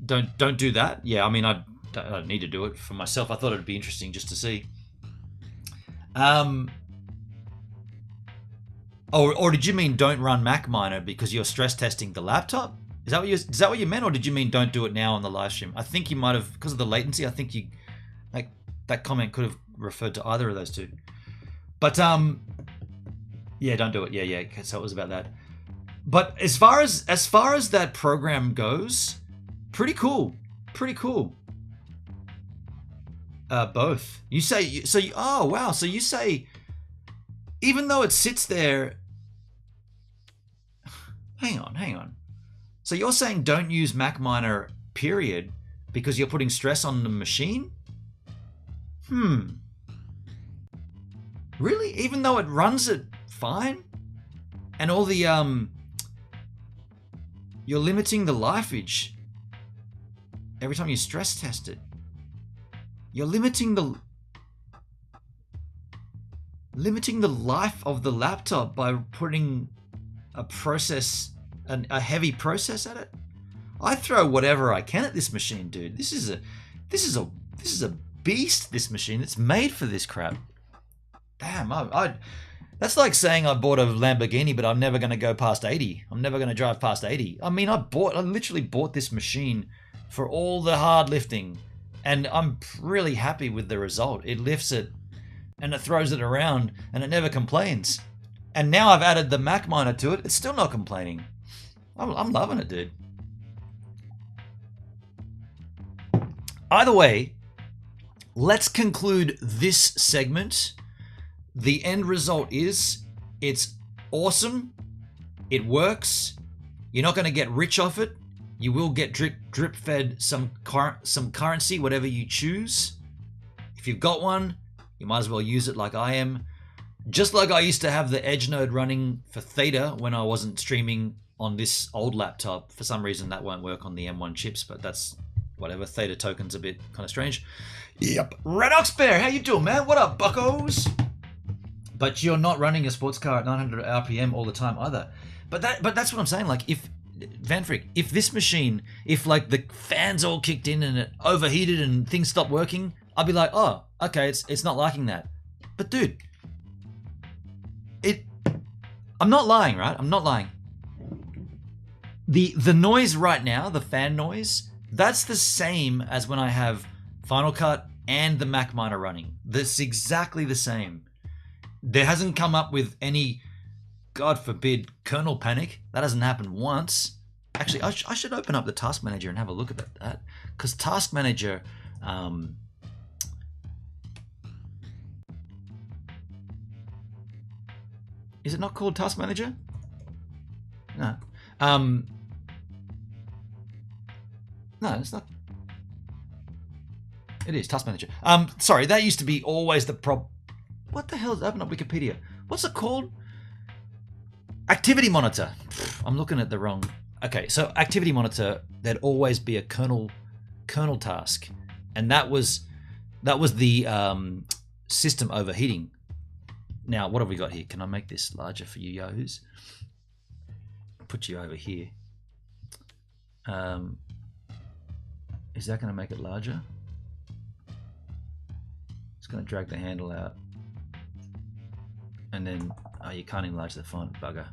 Don't do that. Yeah, I mean, I don't need to do it for myself. I thought it'd be interesting just to see. Or did you mean don't run MacMiner because you're stress testing the laptop? Is that what you meant, or did you mean don't do it now on the live stream? I think you might have, because of the latency. I think you, like, that comment could have referred to either of those two. But yeah, don't do it. Yeah. So it was about that. But as far as that program goes, pretty cool. Both. You say oh wow. So you say, even though it sits there. Hang on. So you're saying don't use MacMiner, period, because you're putting stress on the machine? Really? Even though it runs it fine? And all the you're limiting the lifeage every time you stress test it. You're limiting the life of the laptop by putting a heavy process at it. I throw whatever I can at this machine, dude. This is a beast. This machine. It's made for this crap. Damn, that's like saying I bought a Lamborghini, but I'm never going to go past 80. I'm never going to drive past 80. I mean, I literally bought this machine for all the hard lifting. And I'm really happy with the result. It lifts it and it throws it around and it never complains. And now I've added the MacMiner to it. It's still not complaining. I'm loving it, dude. Either way, let's conclude this segment. The end result is it's awesome. It works. You're not going to get rich off it. You will get drip fed some currency, whatever you choose. If you've got one, you might as well use it like I am. Just like I used to have the Edge node running for Theta when I wasn't streaming on this old laptop. For some reason that won't work on the M1 chips, but that's whatever. Theta token's a bit kind of strange. Yep. Red Ox Bear, how you doing, man? What up, buccos? But you're not running a sports car at 900 RPM all the time either. But that's what I'm saying. Like, if Van Freak, if this machine, if like the fans all kicked in and it overheated and things stopped working, I'd be like, oh, okay, it's not liking that. But dude, I'm not lying, right? I'm not lying. The noise right now, the fan noise, that's the same as when I have Final Cut and the MacMiner running. That's exactly the same. There hasn't come up with any, God forbid, kernel panic. That hasn't happened once. Actually, I should open up the Task Manager and have a look at that. Because Task Manager... is it not called Task Manager? No. No, it's not. It is Task Manager. Sorry, that used to be always the problem. What the hell is, open up Wikipedia. What's it called? Activity Monitor. I'm looking at the wrong. Okay, so Activity Monitor, there'd always be a kernel task, and that was the system overheating. Now, what have we got here? Can I make this larger for you yahoos? Put you over here. Is that going to make it larger? It's going to drag the handle out. And then, oh, you can't enlarge the font, bugger.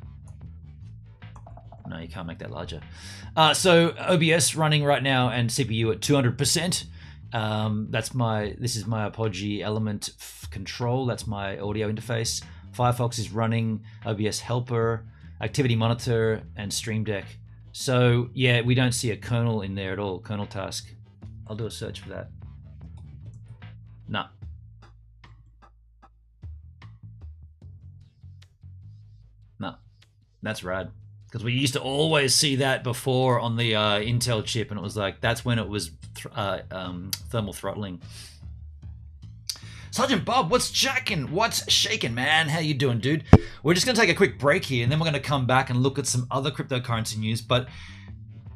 No, you can't make that larger. So OBS running right now and CPU at 200%. This is my Apogee Element control. That's my audio interface. Firefox is running, OBS Helper, Activity Monitor, and Stream Deck. So yeah, we don't see a kernel in there at all, kernel task. I'll do a search for that. No. No, that's rad. Because we used to always see that before on the Intel chip, and it was like, that's when it was thermal throttling. Sergeant Bob, what's jacking? What's shaking, man? How you doing, dude? We're just going to take a quick break here, and then we're going to come back and look at some other cryptocurrency news.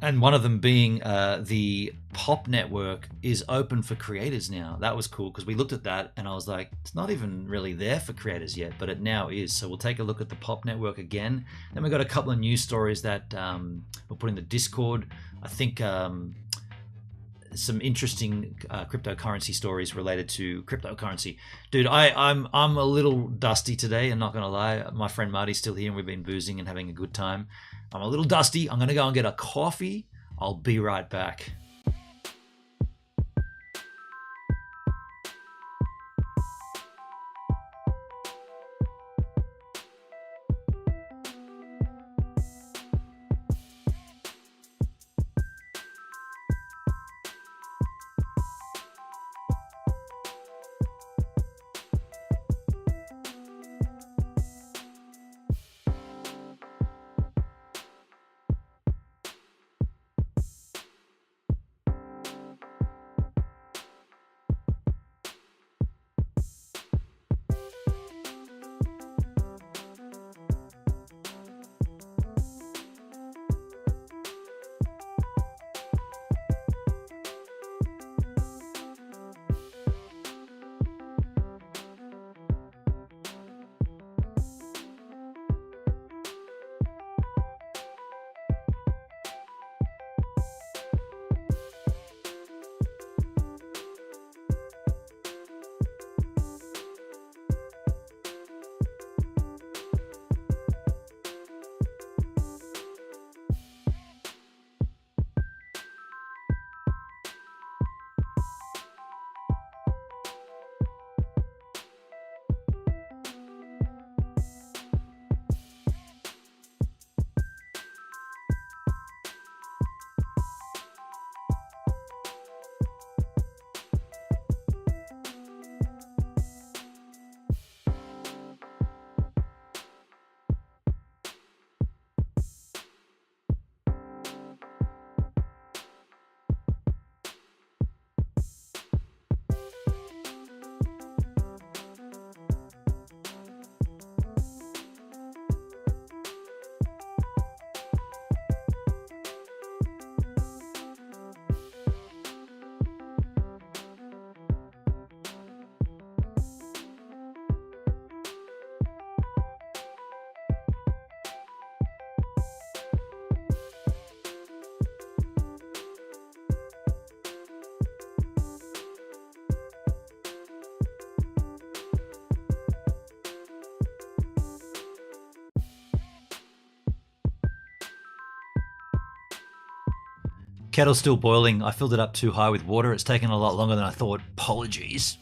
And one of them being the POP network is open for creators now. That was cool because we looked at that and I was like, it's not even really there for creators yet, but it now is. So we'll take a look at the POP network again. Then we got a couple of news stories that we'll put in the Discord. I think some interesting cryptocurrency stories related to cryptocurrency. Dude, I'm a little dusty today, I'm not gonna lie. My friend Marty's still here and we've been boozing and having a good time. I'm a little dusty. I'm gonna go and get a coffee. I'll be right back. Kettle's still boiling. I filled it up too high with water. It's taken a lot longer than I thought. Apologies.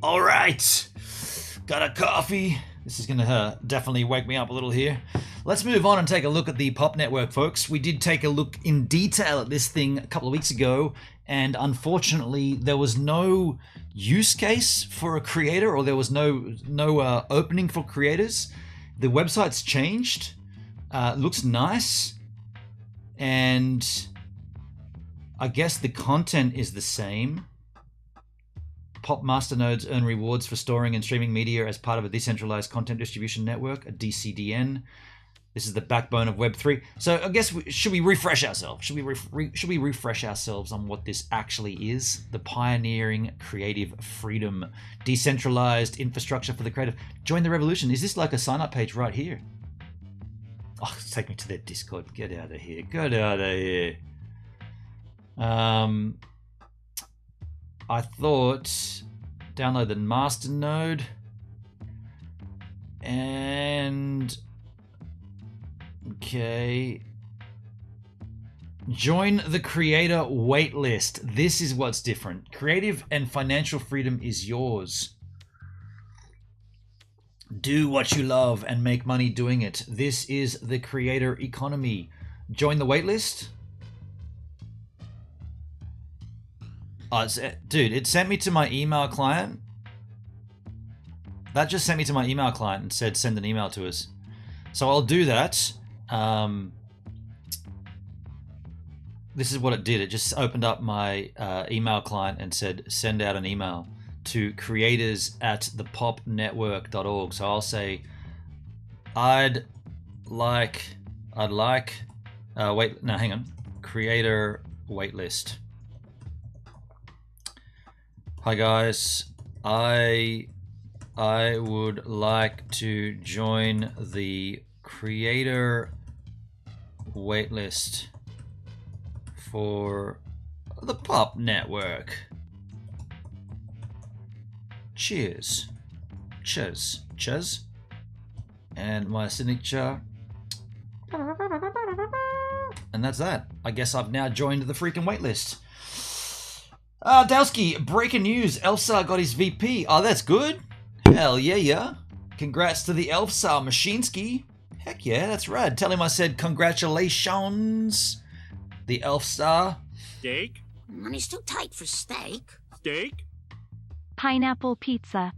All right, got a coffee. This is gonna definitely wake me up a little here. Let's move on and take a look at the POP network, folks. We did take a look in detail at this thing a couple of weeks ago, and unfortunately there was no use case for a creator, or there was no opening for creators. The website's changed. Looks nice, and I guess the content is the same. POP masternodes earn rewards for storing and streaming media as part of a decentralized content distribution network, a DCDN. This is the backbone of Web3. So I guess should we refresh ourselves? Should we refresh ourselves on what this actually is? The pioneering creative freedom, decentralized infrastructure for the creative. Join the revolution. Is this like a sign up page right here? Oh, take me to their Discord. Get out of here. Get out of here. I thought download the master node and okay, join the creator waitlist. This is what's different. Creative and financial freedom is yours. Do what you love and make money doing it. This is the creator economy. Join the waitlist. Oh, dude, it sent me to my email client. That just sent me to my email client and said send an email to us. So I'll do that. This is what it did. It just opened up my email client and said send out an email to creators@thepopnetwork.org. So I'll say I'd like wait, no, hang on. Creator waitlist. Hi guys, I would like to join the creator waitlist for the POP network. Cheers. Cheers. Cheers. And my signature. And that's that. I guess I've now joined the freaking waitlist. Dowski, breaking news. Elfsar got his VP. Oh, that's good. Hell yeah, yeah. Congrats to the Elfsar Mashinsky. Heck yeah, that's rad. Tell him I said congratulations. The Elfsar. Steak? Money's too tight for steak. Steak? Pineapple pizza.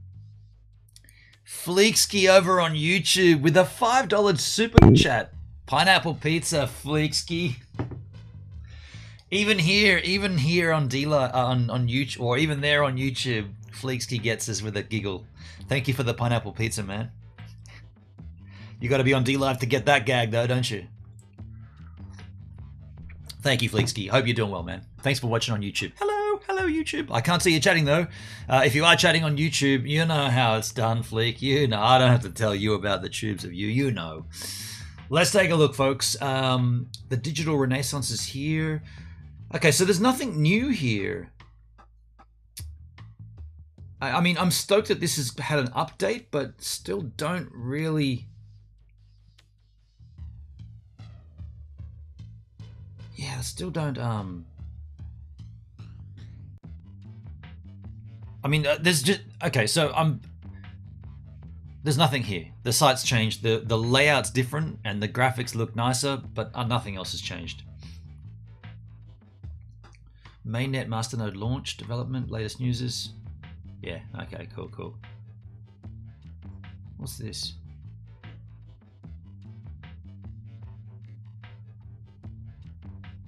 Fleeksky over on YouTube with a $5 super chat. Pineapple pizza, Fleeksky. Even here on D-Live, on YouTube, or even there on YouTube, Fleeksky gets us with a giggle. Thank you for the pineapple pizza, man. You got to be on D-Live to get that gag, though, don't you? Thank you, Fleeksky. Hope you're doing well, man. Thanks for watching on YouTube. Hello, YouTube. I can't see you chatting, though. If you are chatting on YouTube, you know how it's done, Fleek. You know. I don't have to tell you about the tubes of you. You know. Let's take a look, folks. The digital renaissance is here. Okay, so there's nothing new here. I mean, I'm stoked that this has had an update, but still don't really... Yeah, still don't... I mean, there's just... Okay, so There's nothing here. The site's changed. The layout's different and the graphics look nicer, but nothing else has changed. Mainnet masternode launch, development, latest news is... Yeah, okay, cool. What's this?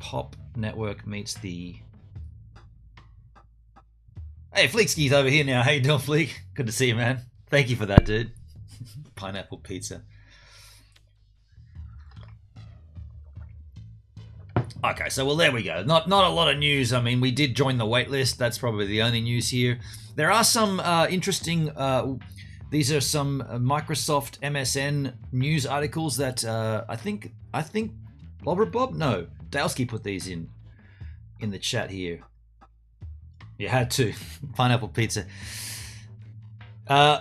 Pop network meets the... Hey, Fleekski's over here now. How you doing, Fleek? Good to see you, man. Thank you for that, dude. Pineapple pizza. Okay, so well, there we go. Not a lot of news. I mean, we did join the waitlist. That's probably the only news here. There are some interesting. These are some Microsoft MSN news articles that I think Bob? No, Dalesky put these in the chat here. You had to. Pineapple pizza.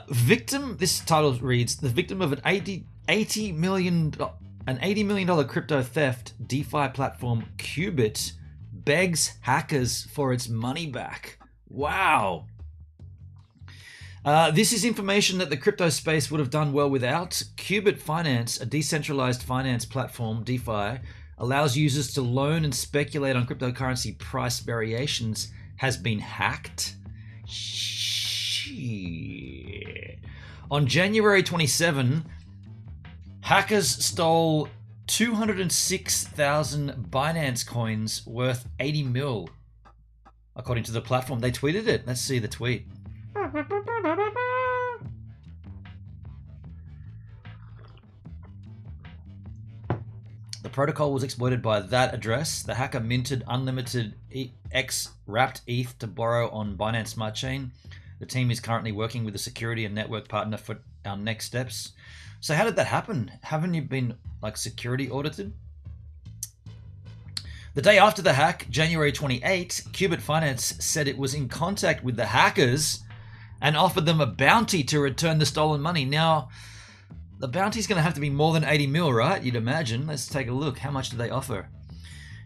Victim. This title reads: the victim of an $80 million crypto theft, DeFi platform Qubit begs hackers for its money back. Wow. This is information that the crypto space would have done well without. Qubit Finance, a decentralized finance platform, DeFi, allows users to loan and speculate on cryptocurrency price variations, has been hacked. Shit. On January 27, hackers stole 206,000 Binance coins worth 80 mil, according to the platform. They tweeted it. Let's see the tweet. The protocol was exploited by that address. The hacker minted unlimited X wrapped ETH to borrow on Binance Smart Chain. The team is currently working with a security and network partner for our next steps. So how did that happen? Haven't you been like security audited? The day after the hack, January 28, Qubit Finance said it was in contact with the hackers and offered them a bounty to return the stolen money. Now, the bounty's going to have to be more than 80 mil, right? You'd imagine. Let's take a look. How much do they offer?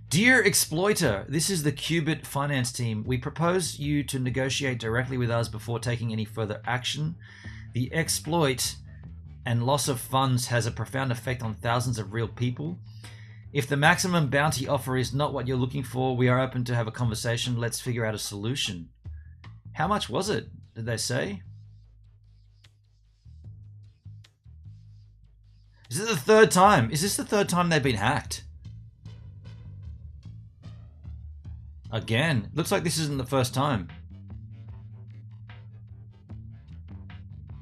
Dear exploiter, this is the Qubit Finance team. We propose you to negotiate directly with us before taking any further action. The exploit and loss of funds has a profound effect on thousands of real people. If the maximum bounty offer is not what you're looking for, we are open to have a conversation. Let's figure out a solution. How much was it? Did they say? Is this the third time? Is this the third time they've been hacked? Again. Looks like this isn't the first time.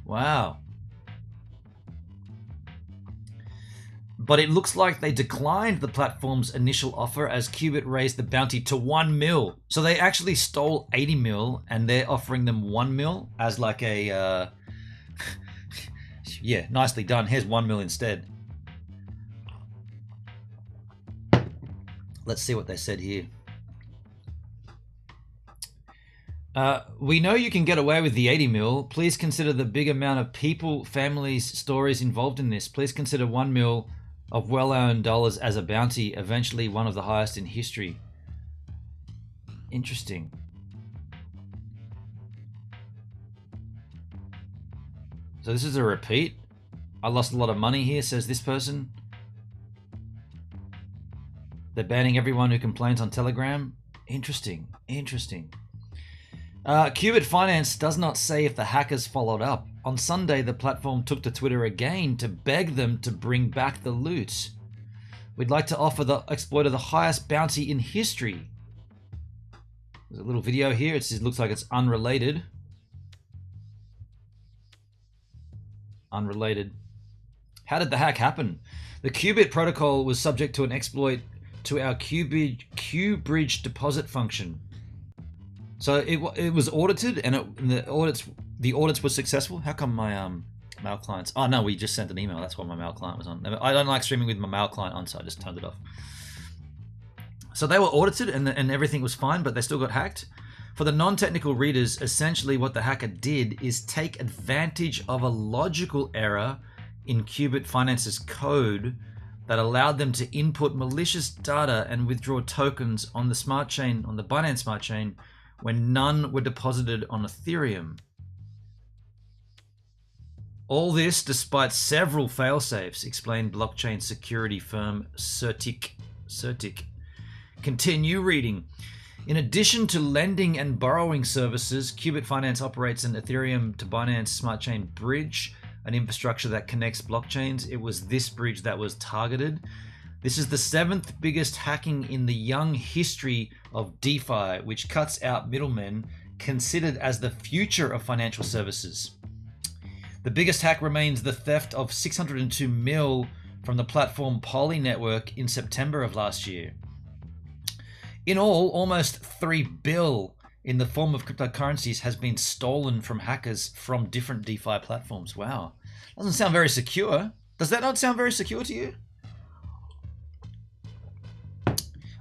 Wow. But it looks like they declined the platform's initial offer as Qubit raised the bounty to 1 mil. So they actually stole 80 mil and they're offering them 1 mil as like a... yeah, nicely done. Here's 1 mil instead. Let's see what they said here. We know you can get away with the 80 mil. Please consider the big amount of people, families, stories involved in this. Please consider 1 mil of well-earned dollars as a bounty, eventually one of the highest in history. Interesting. So this is a repeat. I lost a lot of money here, says this person. They're banning everyone who complains on Telegram. Interesting. Interesting. Qubit Finance does not say if the hackers followed up. On Sunday, the platform took to Twitter again to beg them to bring back the loot. We'd like to offer the exploiter the highest bounty in history. There's a little video here. It looks like it's unrelated. Unrelated. How did the hack happen? The Qubit protocol was subject to an exploit to our Qbridge deposit function. So it was audited, and the audits were successful. How come my mail clients? Oh no, we just sent an email. That's why my mail client was on. I don't like streaming with my mail client on, so I just turned it off. So they were audited, and everything was fine, but they still got hacked. For the non-technical readers, essentially what the hacker did is take advantage of a logical error in Qubit Finance's code that allowed them to input malicious data and withdraw tokens on the smart chain, on the Binance Smart Chain, when none were deposited on Ethereum. All this despite several failsafes, explained blockchain security firm Certic. Continue reading. In addition to lending and borrowing services, Qubit Finance operates an Ethereum to Binance Smart Chain bridge, an infrastructure that connects blockchains. It was this bridge that was targeted. This is the 7th biggest hacking in the young history of DeFi, which cuts out middlemen, considered as the future of financial services. The biggest hack remains the theft of 602 mil from the platform Poly Network in September of last year. In all, almost 3 bill in the form of cryptocurrencies has been stolen from hackers from different DeFi platforms. Wow. Doesn't sound very secure. Does that not sound very secure to you?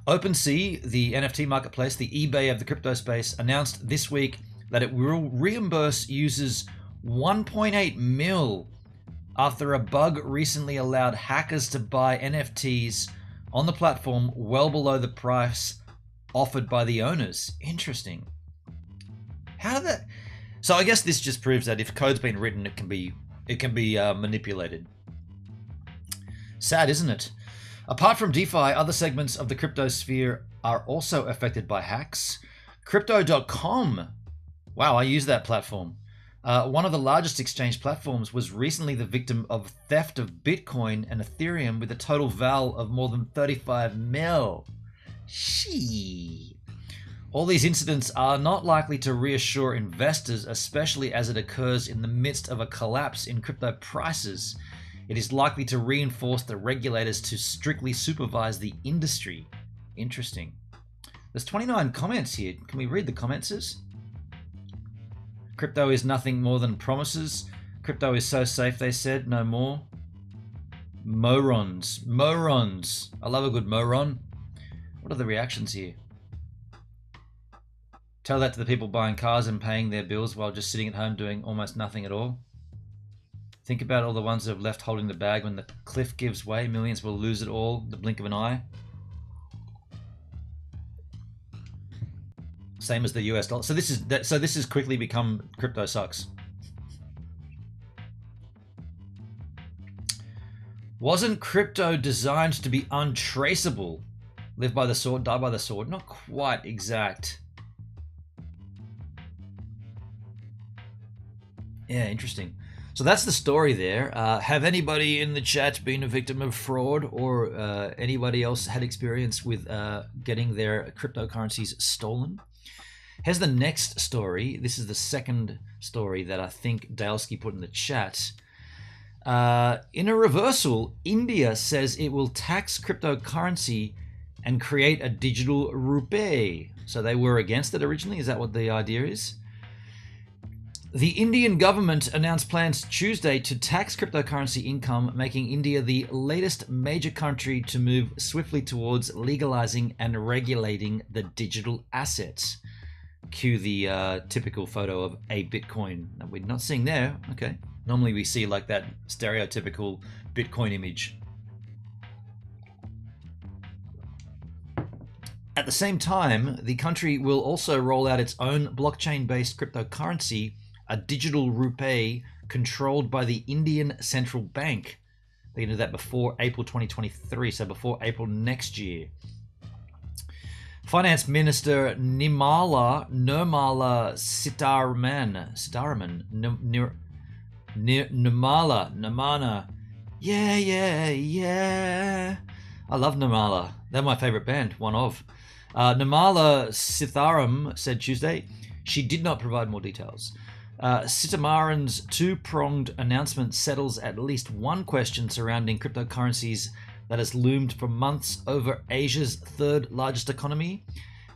OpenSea, the NFT marketplace, the eBay of the crypto space, announced this week that it will reimburse users 1.8 mil after a bug recently allowed hackers to buy NFTs on the platform well below the price offered by the owners. Interesting. How did that? So I guess this just proves that if code's been written, it can be manipulated. Sad, isn't it? Apart from DeFi, other segments of the crypto sphere are also affected by hacks. Crypto.com. Wow, I use that platform. One of the largest exchange platforms was recently the victim of theft of Bitcoin and Ethereum with a total val of more than 35 mil. Shee. All these incidents are not likely to reassure investors, especially as it occurs in the midst of a collapse in crypto prices. It is likely to reinforce the regulators to strictly supervise the industry. Interesting. There's 29 comments here. Can we read the comments? Crypto is nothing more than promises. Crypto is so safe, they said. No more. Morons. Morons. I love a good moron. What are the reactions here? Tell that to the people buying cars and paying their bills while just sitting at home doing almost nothing at all. Think about all the ones that have left holding the bag when the cliff gives way. Millions will lose it all in the blink of an eye. Same as the US dollar. So this is quickly become crypto sucks. Wasn't crypto designed to be untraceable? Live by the sword, die by the sword. Not quite exact. Yeah, interesting. So that's the story there. Have anybody in the chat been a victim of fraud, or anybody else had experience with getting their cryptocurrencies stolen? Here's the next story. This is the second story that I think Dalesky put in the chat. In a reversal, India says it will tax cryptocurrency and create a digital rupee. So they were against it originally. Is that what the idea is? The Indian government announced plans Tuesday to tax cryptocurrency income, making India the latest major country to move swiftly towards legalizing and regulating the digital assets. Cue the typical photo of a Bitcoin that we're not seeing there. Okay. Normally we see like that stereotypical Bitcoin image. At the same time, the country will also roll out its own blockchain-based cryptocurrency, a digital rupee controlled by the Indian Central Bank. They're going to do that before April 2023, so before April next year. Finance Minister Nirmala Nirmala. Yeah. I love Nirmala. They're my favorite band, one of. Nirmala Sitharam said Tuesday she did not provide more details. Sitamaran's two-pronged announcement settles at least one question surrounding cryptocurrencies that has loomed for months over Asia's third largest economy.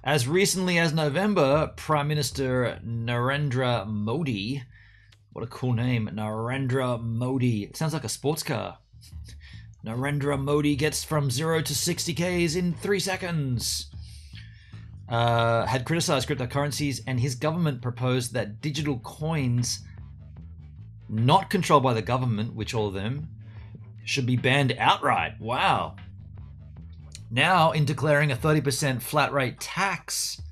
As recently as November, Prime Minister Narendra Modi, what a cool name, Narendra Modi. It sounds like a sports car. Narendra Modi gets from 0 to 60 Ks in 3 seconds. Had criticized cryptocurrencies, and his government proposed that digital coins not controlled by the government, which all of them, should be banned outright. Wow. Now, in declaring a 30% flat rate tax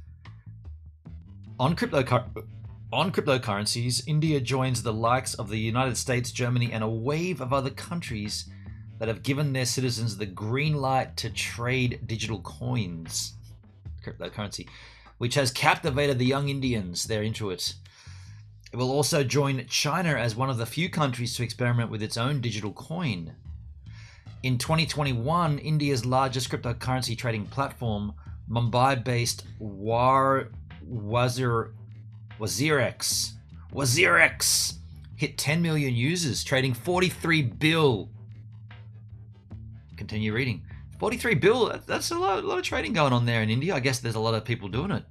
on cryptocurrencies, On cryptocurrencies, India joins the likes of the United States, Germany, and a wave of other countries that have given their citizens the green light to trade digital coins, cryptocurrency, which has captivated the young Indians. They're into it. It will also join China as one of the few countries to experiment with its own digital coin. In 2021, India's largest cryptocurrency trading platform, Mumbai-based Wazirex hit 10 million users, trading 43 bill. Continue reading. 43 bill, that's a lot of trading going on there in India. I guess there's a lot of people doing it.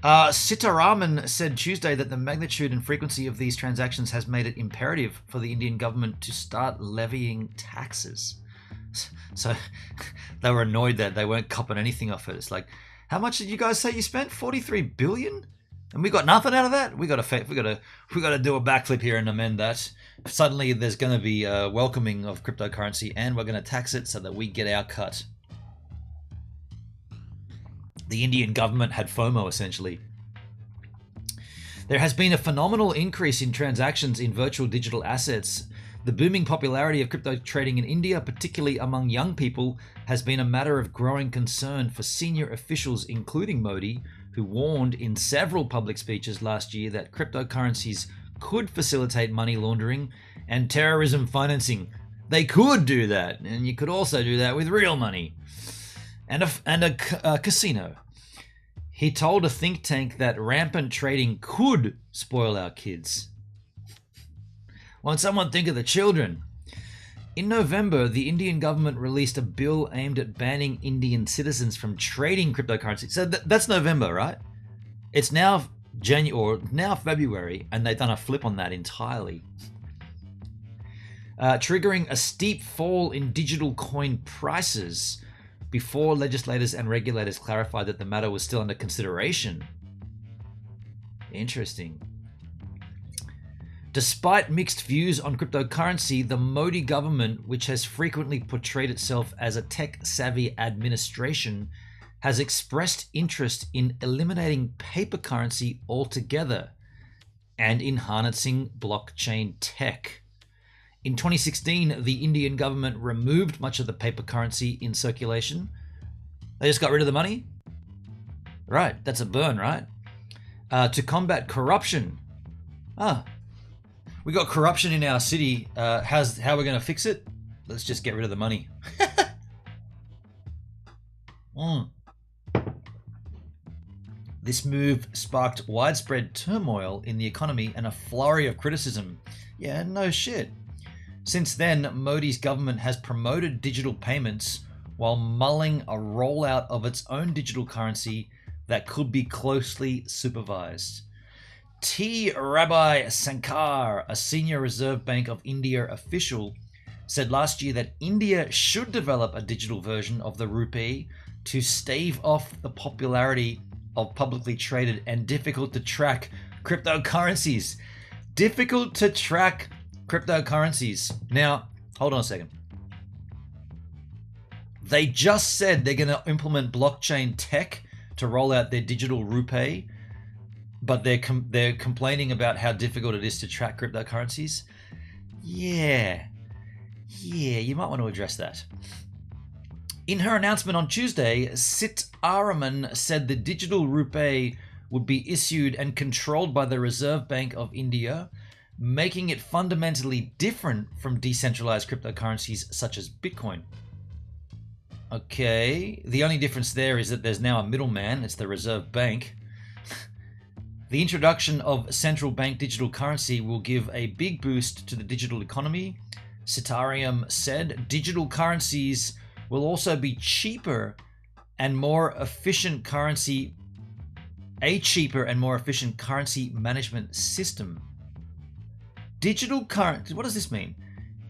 Sitaraman said Tuesday that the magnitude and frequency of these transactions has made it imperative for the Indian government to start levying taxes. So they were annoyed that they weren't copping anything off it. It's like, how much did you guys say you spent? 43 billion? And we got nothing out of that? We got to do a backflip here and amend that. Suddenly there's going to be a welcoming of cryptocurrency, and we're going to tax it so that we get our cut. The Indian government had FOMO, essentially. There has been a phenomenal increase in transactions in virtual digital assets. The booming popularity of crypto trading in India, particularly among young people, has been a matter of growing concern for senior officials, including Modi, who warned in several public speeches last year that cryptocurrencies could facilitate money laundering and terrorism financing. They could do that, and you could also do that with real money. And a casino. He told a think tank that rampant trading could spoil our kids. Won't someone think of the children? In November, the Indian government released a bill aimed at banning Indian citizens from trading cryptocurrency. So that's November, right? It's now February, and they've done a flip on that entirely. Triggering a steep fall in digital coin prices before legislators and regulators clarified that the matter was still under consideration. Interesting. Despite mixed views on cryptocurrency, the Modi government, which has frequently portrayed itself as a tech-savvy administration, has expressed interest in eliminating paper currency altogether and in harnessing blockchain tech. In 2016, the Indian government removed much of the paper currency in circulation. They just got rid of the money? Right, that's a burn, right? To combat corruption. We got corruption in our city. How are we going to fix it? Let's just get rid of the money. This move sparked widespread turmoil in the economy and a flurry of criticism. Yeah, no shit. Since then, Modi's government has promoted digital payments while mulling a rollout of its own digital currency that could be closely supervised. T. Rabbi Sankar, a senior Reserve Bank of India official, said last year that India should develop a digital version of the rupee to stave off the popularity of publicly traded and difficult to track cryptocurrencies. Difficult to track cryptocurrencies. Now, hold on a second. They just said they're going to implement blockchain tech to roll out their digital rupee, but they're complaining about how difficult it is to track cryptocurrencies. Yeah, you might want to address that. In her announcement on Tuesday, Sitaraman said the digital rupee would be issued and controlled by the Reserve Bank of India, making it fundamentally different from decentralized cryptocurrencies such as Bitcoin. Okay, the only difference there is that there's now a middleman, it's the Reserve Bank. The introduction of central bank digital currency will give a big boost to the digital economy. Sitaraman said digital currencies will also be cheaper and more efficient currency, a cheaper and more efficient currency management system. Digital currency, what does this mean?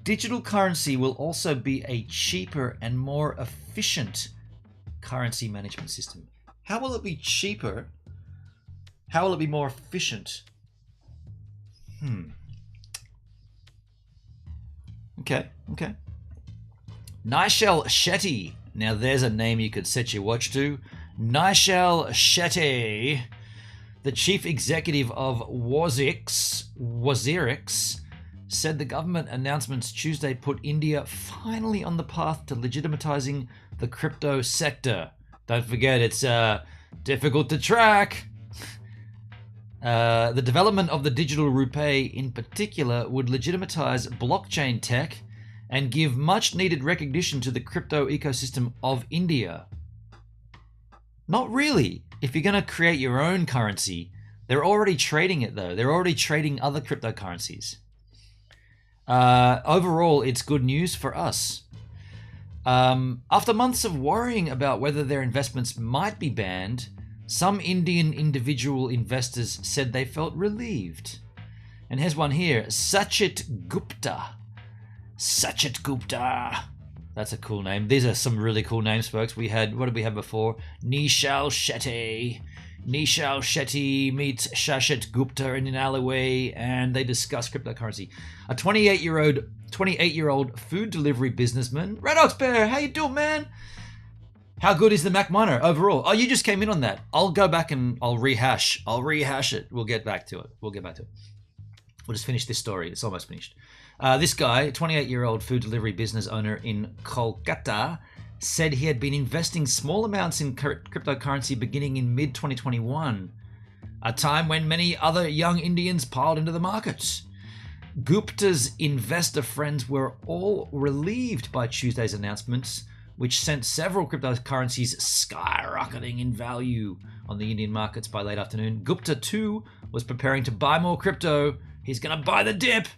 Digital currency will also be a cheaper and more efficient currency management system. How will it be cheaper? How will it be more efficient? Okay. Nishal Shetty. Now there's a name you could set your watch to. Nishal Shetty The chief executive of Wazirix said the government announcements Tuesday put India finally on the path to legitimatizing the crypto sector. Don't forget, it's difficult to track. The development of the digital rupee in particular would legitimatize blockchain tech and give much needed recognition to the crypto ecosystem of India. Not really. If you're going to create your own currency, they're already trading it though. They're already trading other cryptocurrencies. Overall, it's good news for us. After months of worrying about whether their investments might be banned, some Indian individual investors said they felt relieved. And here's one here, Sachit Gupta. Sachit Gupta. That's a cool name. These are some really cool names, folks. We had, what did we have before? Nishal Shetty. Nishal Shetty meets Shashit Gupta in an alleyway, and they discuss cryptocurrency. A 28-year-old food delivery businessman. Red Ox Bear, how you doing, man? How good is the MacMiner overall? Oh, you just came in on that. I'll go back and I'll rehash it. We'll get back to it. We'll just finish this story. It's almost finished. This guy, 28-year-old food delivery business owner in Kolkata, said he had been investing small amounts in cryptocurrency beginning in mid-2021, a time when many other young Indians piled into the market. Gupta's investor friends were all relieved by Tuesday's announcements, which sent several cryptocurrencies skyrocketing in value on the Indian markets by late afternoon. Gupta, too, was preparing to buy more crypto. He's going to buy the dip.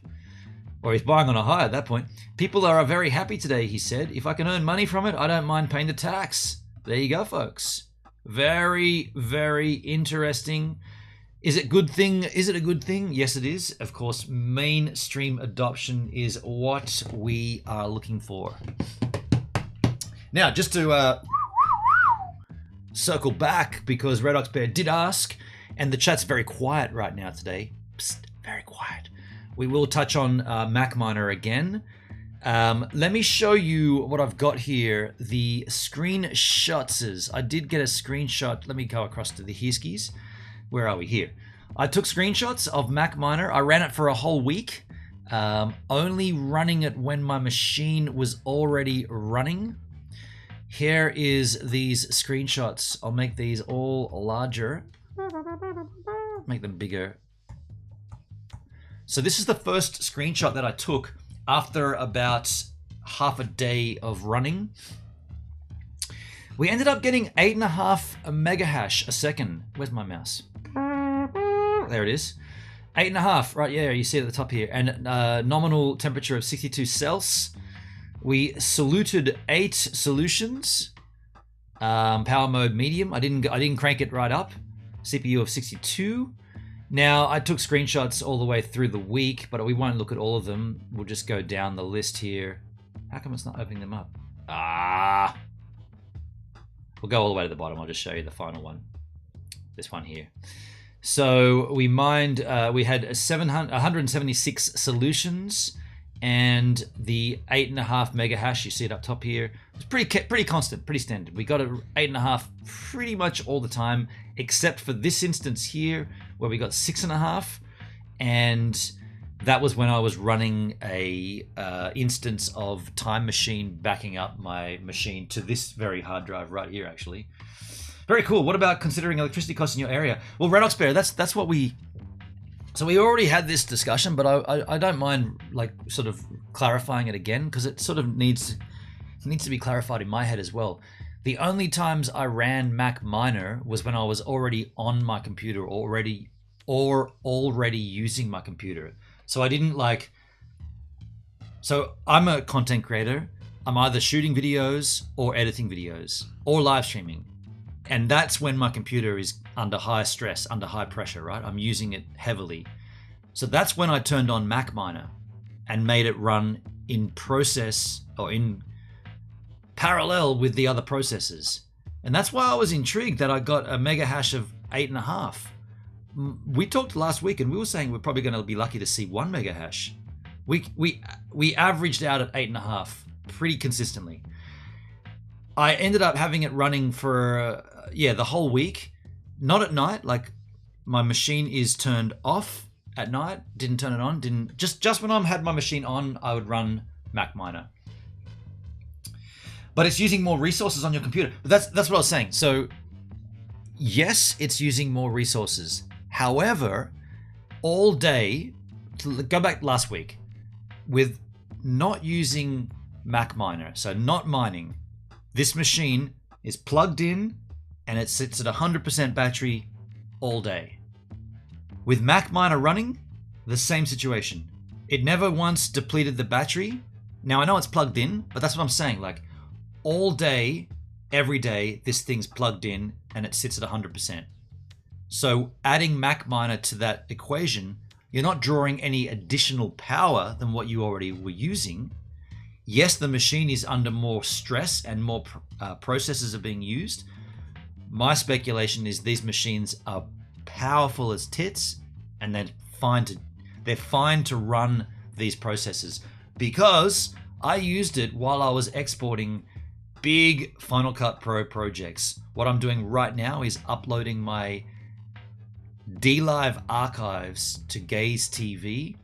Or he's buying on a high at that point. People are very happy today, he said. If I can earn money from it, I don't mind paying the tax. There you go, folks. Very, very interesting. Is it a good thing? Is it a good thing? Yes, it is. Of course, mainstream adoption is what we are looking for. Now, just to circle back, because Red Ox Bear did ask, and the chat's very quiet right now today. Psst, very quiet. We will touch on MacMiner again. Let me show you what I've got here. The screenshots. I did get a screenshot. Let me go across to the Hiskies. Where are we? Here. I took screenshots of MacMiner. I ran it for a whole week. Only running it when my machine was already running. Here is these screenshots. I'll make these all larger. Make them bigger. So this is the first screenshot that I took after about half a day of running. We ended up getting 8.5 megahash a second. Where's my mouse? There it is. 8.5, right, yeah, you see it at the top here. And nominal temperature of 62 Celsius. We saluted 8 solutions. Power mode medium. I didn't crank it right up. CPU of 62. Now, I took screenshots all the way through the week, but we won't look at all of them. We'll just go down the list here. How come it's not opening them up? We'll go all the way to the bottom. I'll just show you the final one. This one here. So we mined, we had 176 solutions, and the 8.5 megahash, you see it up top here. It's pretty constant, pretty standard. We got it 8.5 pretty much all the time, except for this instance here, where we got 6.5, and that was when I was running a instance of Time Machine backing up my machine to this very hard drive right here, actually. Very cool. What about considering electricity costs in your area? Well, Red Ox Bear, that's what we... So we already had this discussion, but I don't mind like sort of clarifying it again, because it sort of needs to be clarified in my head as well. The only times I ran MacMiner was when I was already on my computer, already using my computer. So I didn't like... So I'm a content creator. I'm either shooting videos or editing videos or live streaming. And that's when my computer is under high stress, under high pressure, right? I'm using it heavily. So that's when I turned on MacMiner and made it run in process or in parallel with the other processes. And that's why I was intrigued that I got a mega hash of 8.5. We talked last week and we were saying we're probably going to be lucky to see 1 mega hash. We averaged out at 8.5 pretty consistently. I ended up having it running for the whole week, not at night. Like my machine is turned off at night. Didn't turn it on. Didn't just when I had my machine on, I would run MacMiner. But it's using more resources on your computer. But that's what I was saying. So yes, it's using more resources. However, all day, go back last week, with not using MacMiner, so not mining, this machine is plugged in and it sits at 100% battery all day. With MacMiner running, the same situation. It never once depleted the battery. Now I know it's plugged in, but that's what I'm saying. Like all day, every day, this thing's plugged in and it sits at 100%. So adding MacMiner to that equation, you're not drawing any additional power than what you already were using. Yes, the machine is under more stress and more processes are being used. My speculation is these machines are powerful as tits, and they're fine to run these processes, because I used it while I was exporting big Final Cut Pro projects. What I'm doing right now is uploading my DLive archives to Gaze TV.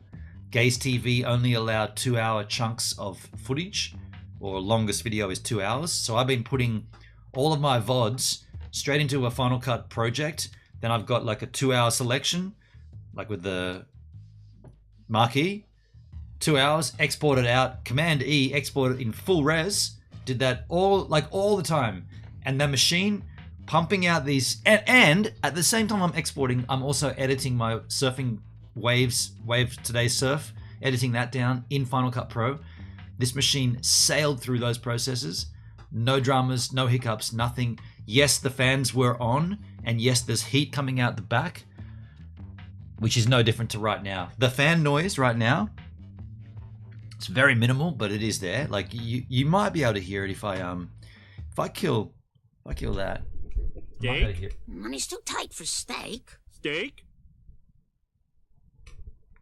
Gaze TV only allowed 2-hour chunks of footage, or longest video is 2 hours. So I've been putting all of my VODs straight into a Final Cut project. Then I've got like a 2-hour selection, like with the marquee, 2 hours, export it out, Command E, export it in full res. Did that all the time. And the machine pumping out these, and at the same time I'm exporting, I'm also editing my surfing wave today's surf, editing that down in Final Cut Pro. This machine sailed through those processes. No dramas, no hiccups, nothing. Yes, the fans were on, and yes, there's heat coming out the back, which is no different to right now. The fan noise right now, it's very minimal, but it is there. Like you might be able to hear it if I kill that. Steak? Money's too tight for steak. Steak?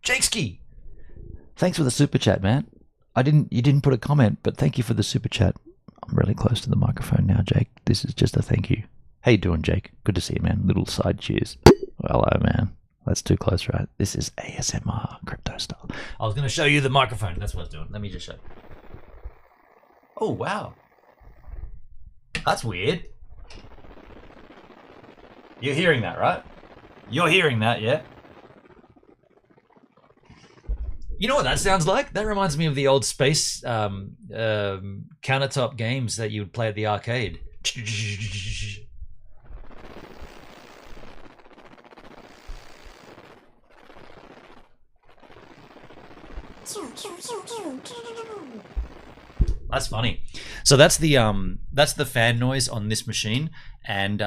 Jakeski, thanks for the super chat, man. You didn't put a comment, but thank you for the super chat. I'm really close to the microphone now, Jake. This is just a thank you. How you doing, Jake? Good to see you, man. Little side cheers. Hello, man. That's too close, right? This is ASMR crypto style. I was going to show you the microphone. That's what I was doing. Let me just show you. Oh, wow. That's weird. You're hearing that, right? You're hearing that, yeah? You know what that sounds like? That reminds me of the old space countertop games that you would play at the arcade. That's funny. So that's the fan noise on this machine, and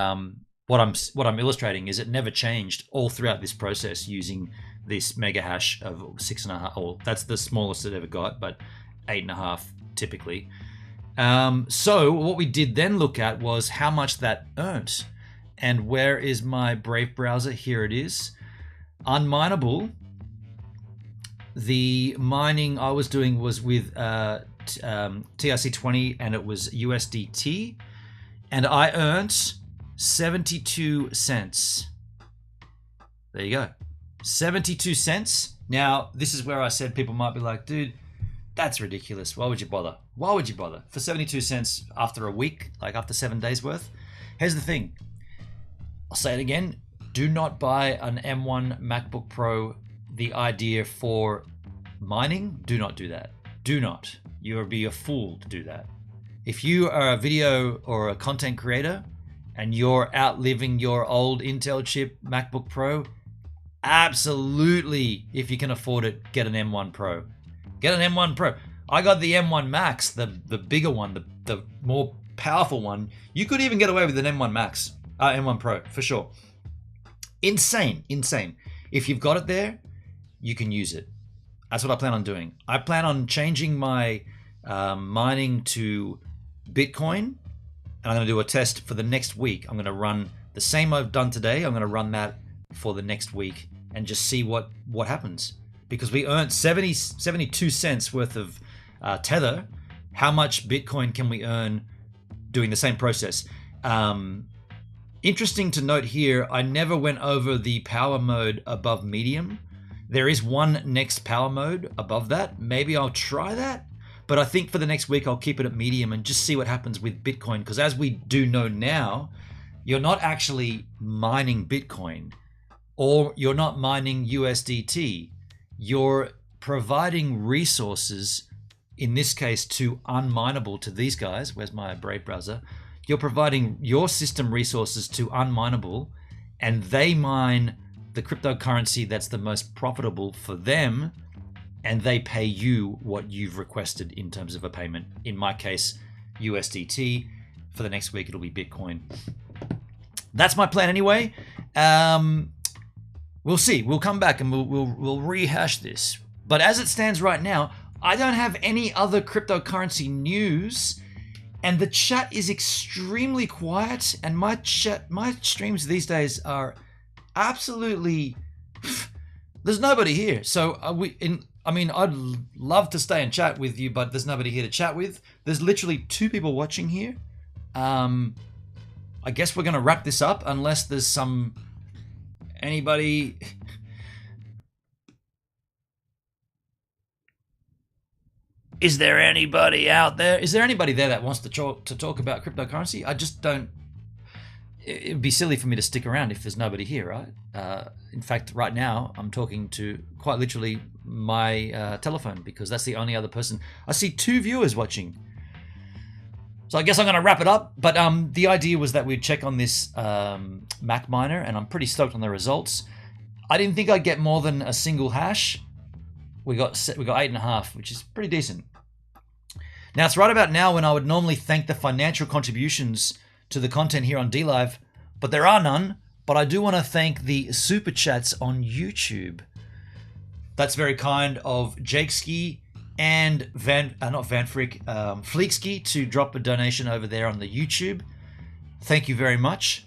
what I'm illustrating is it never changed all throughout this process using this mega hash of 6.5, or that's the smallest it ever got, but 8.5 typically. So what we did then look at was how much that earned. And where is my Brave browser? Here it is. Unminable. The mining I was doing was with TRC20, and it was USDT, and I earned 72 cents. There you go. 72 cents. Now, this is where I said people might be like, dude, that's ridiculous. Why would you bother? Why would you bother? For 72 cents after a week, like after 7 days worth? Here's the thing. I'll say it again. Do not buy an M1 MacBook Pro. The idea for mining, do not do that. Do not. You will be a fool to do that. If you are a video or a content creator and you're outliving your old Intel chip MacBook Pro, absolutely, if you can afford it, get an M1 Pro. Get an M1 Pro. I got the M1 Max, the bigger one, the more powerful one. You could even get away with an M1 Max, M1 Pro, for sure. Insane. If you've got it there, you can use it. That's what I plan on doing. I plan on changing my mining to Bitcoin, and I'm going to do a test for the next week. I'm going to run the same I've done today. I'm going to run that for the next week and just see what happens. Because we earned 72 cents worth of Tether. How much Bitcoin can we earn doing the same process? Interesting to note here, I never went over the power mode above medium. There is one next power mode above that. Maybe I'll try that. But I think for the next week, I'll keep it at medium and just see what happens with Bitcoin. Because as we do know now, you're not actually mining Bitcoin, or you're not mining USDT. You're providing resources, in this case, to unminable, to these guys. Where's my Brave browser? You're providing your system resources to unminable, and they mine the cryptocurrency that's the most profitable for them, and they pay you what you've requested in terms of a payment. In my case, USDT. For the next week, it'll be Bitcoin. That's my plan anyway. We'll see. We'll come back and we'll rehash this. But as it stands right now, I don't have any other cryptocurrency news, and the chat is extremely quiet. And my streams these days are absolutely. There's nobody here. So I'd love to stay and chat with you, but there's nobody here to chat with. There's literally 2 people watching here. I guess we're gonna wrap this up unless there's anybody. Is there anybody out there? Is there anybody there that wants to talk about cryptocurrency? I just don't. It would be silly for me to stick around if there's nobody here, right? In fact, right now I'm talking to quite literally my telephone, because that's the only other person. I see 2 viewers watching. So I guess I'm going to wrap it up. But the idea was that we'd check on this MacMiner, and I'm pretty stoked on the results. I didn't think I'd get more than a single hash. We got 8.5, which is pretty decent. Now it's right about now when I would normally thank the financial contributions to the content here on DLive, but there are none. But I do want to thank the super chats on YouTube. That's very kind of Jakeski and Fleekski to drop a donation over there on the YouTube. Thank you very much.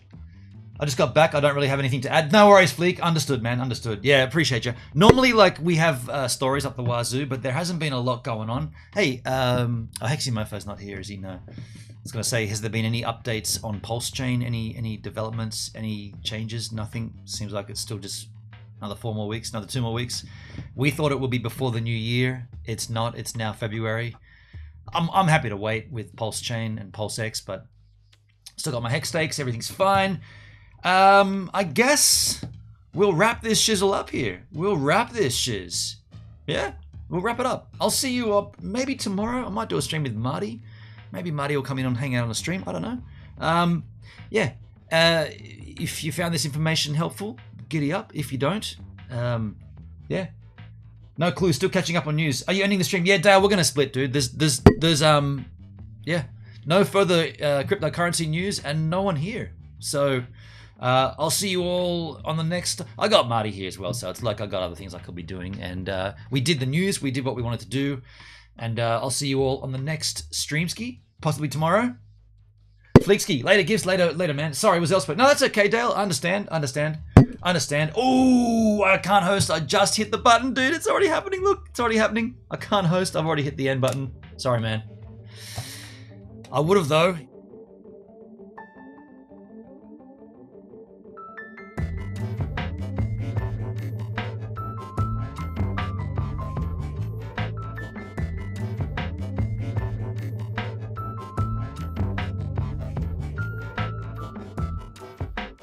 I just got back. I don't really have anything to add. No worries, Fleek. Understood, man. Understood. Yeah, appreciate you. Normally, we have stories up the wazoo, but there hasn't been a lot going on. Hey, Heximofo's not here, as you know. I was going to say, has there been any updates on Pulse Chain? Any developments? Any changes? Nothing. Seems like it's still just another 4 more weeks, another 2 more weeks. We thought it would be before the new year. It's not. It's now February. I'm happy to wait with Pulse Chain and Pulse X, but still got my hex stakes. Everything's fine. I guess we'll wrap this shizzle up here. We'll wrap this shiz. Yeah, we'll wrap it up. I'll see you up maybe tomorrow. I might do a stream with Marty. Maybe Marty will come in and hang out on the stream. I don't know. Yeah. If you found this information helpful, giddy up. If you don't, yeah. No clue. Still catching up on news. Are you ending the stream? Yeah, Dale, we're gonna split, dude. There's yeah, no further cryptocurrency news and no one here. So I'll see you all on the next. I got Marty here as well, so it's like I got other things I could be doing. And we did the news. We did what we wanted to do. And I'll see you all on the next streamski, possibly tomorrow. Fleekski, later, Gibbs, later, man. Sorry, it was elsewhere. No, that's okay, Dale. I understand. Oh, I can't host. I just hit the button, dude. It's already happening. Look, it's already happening. I can't host. I've already hit the end button. Sorry, man. I would have, though.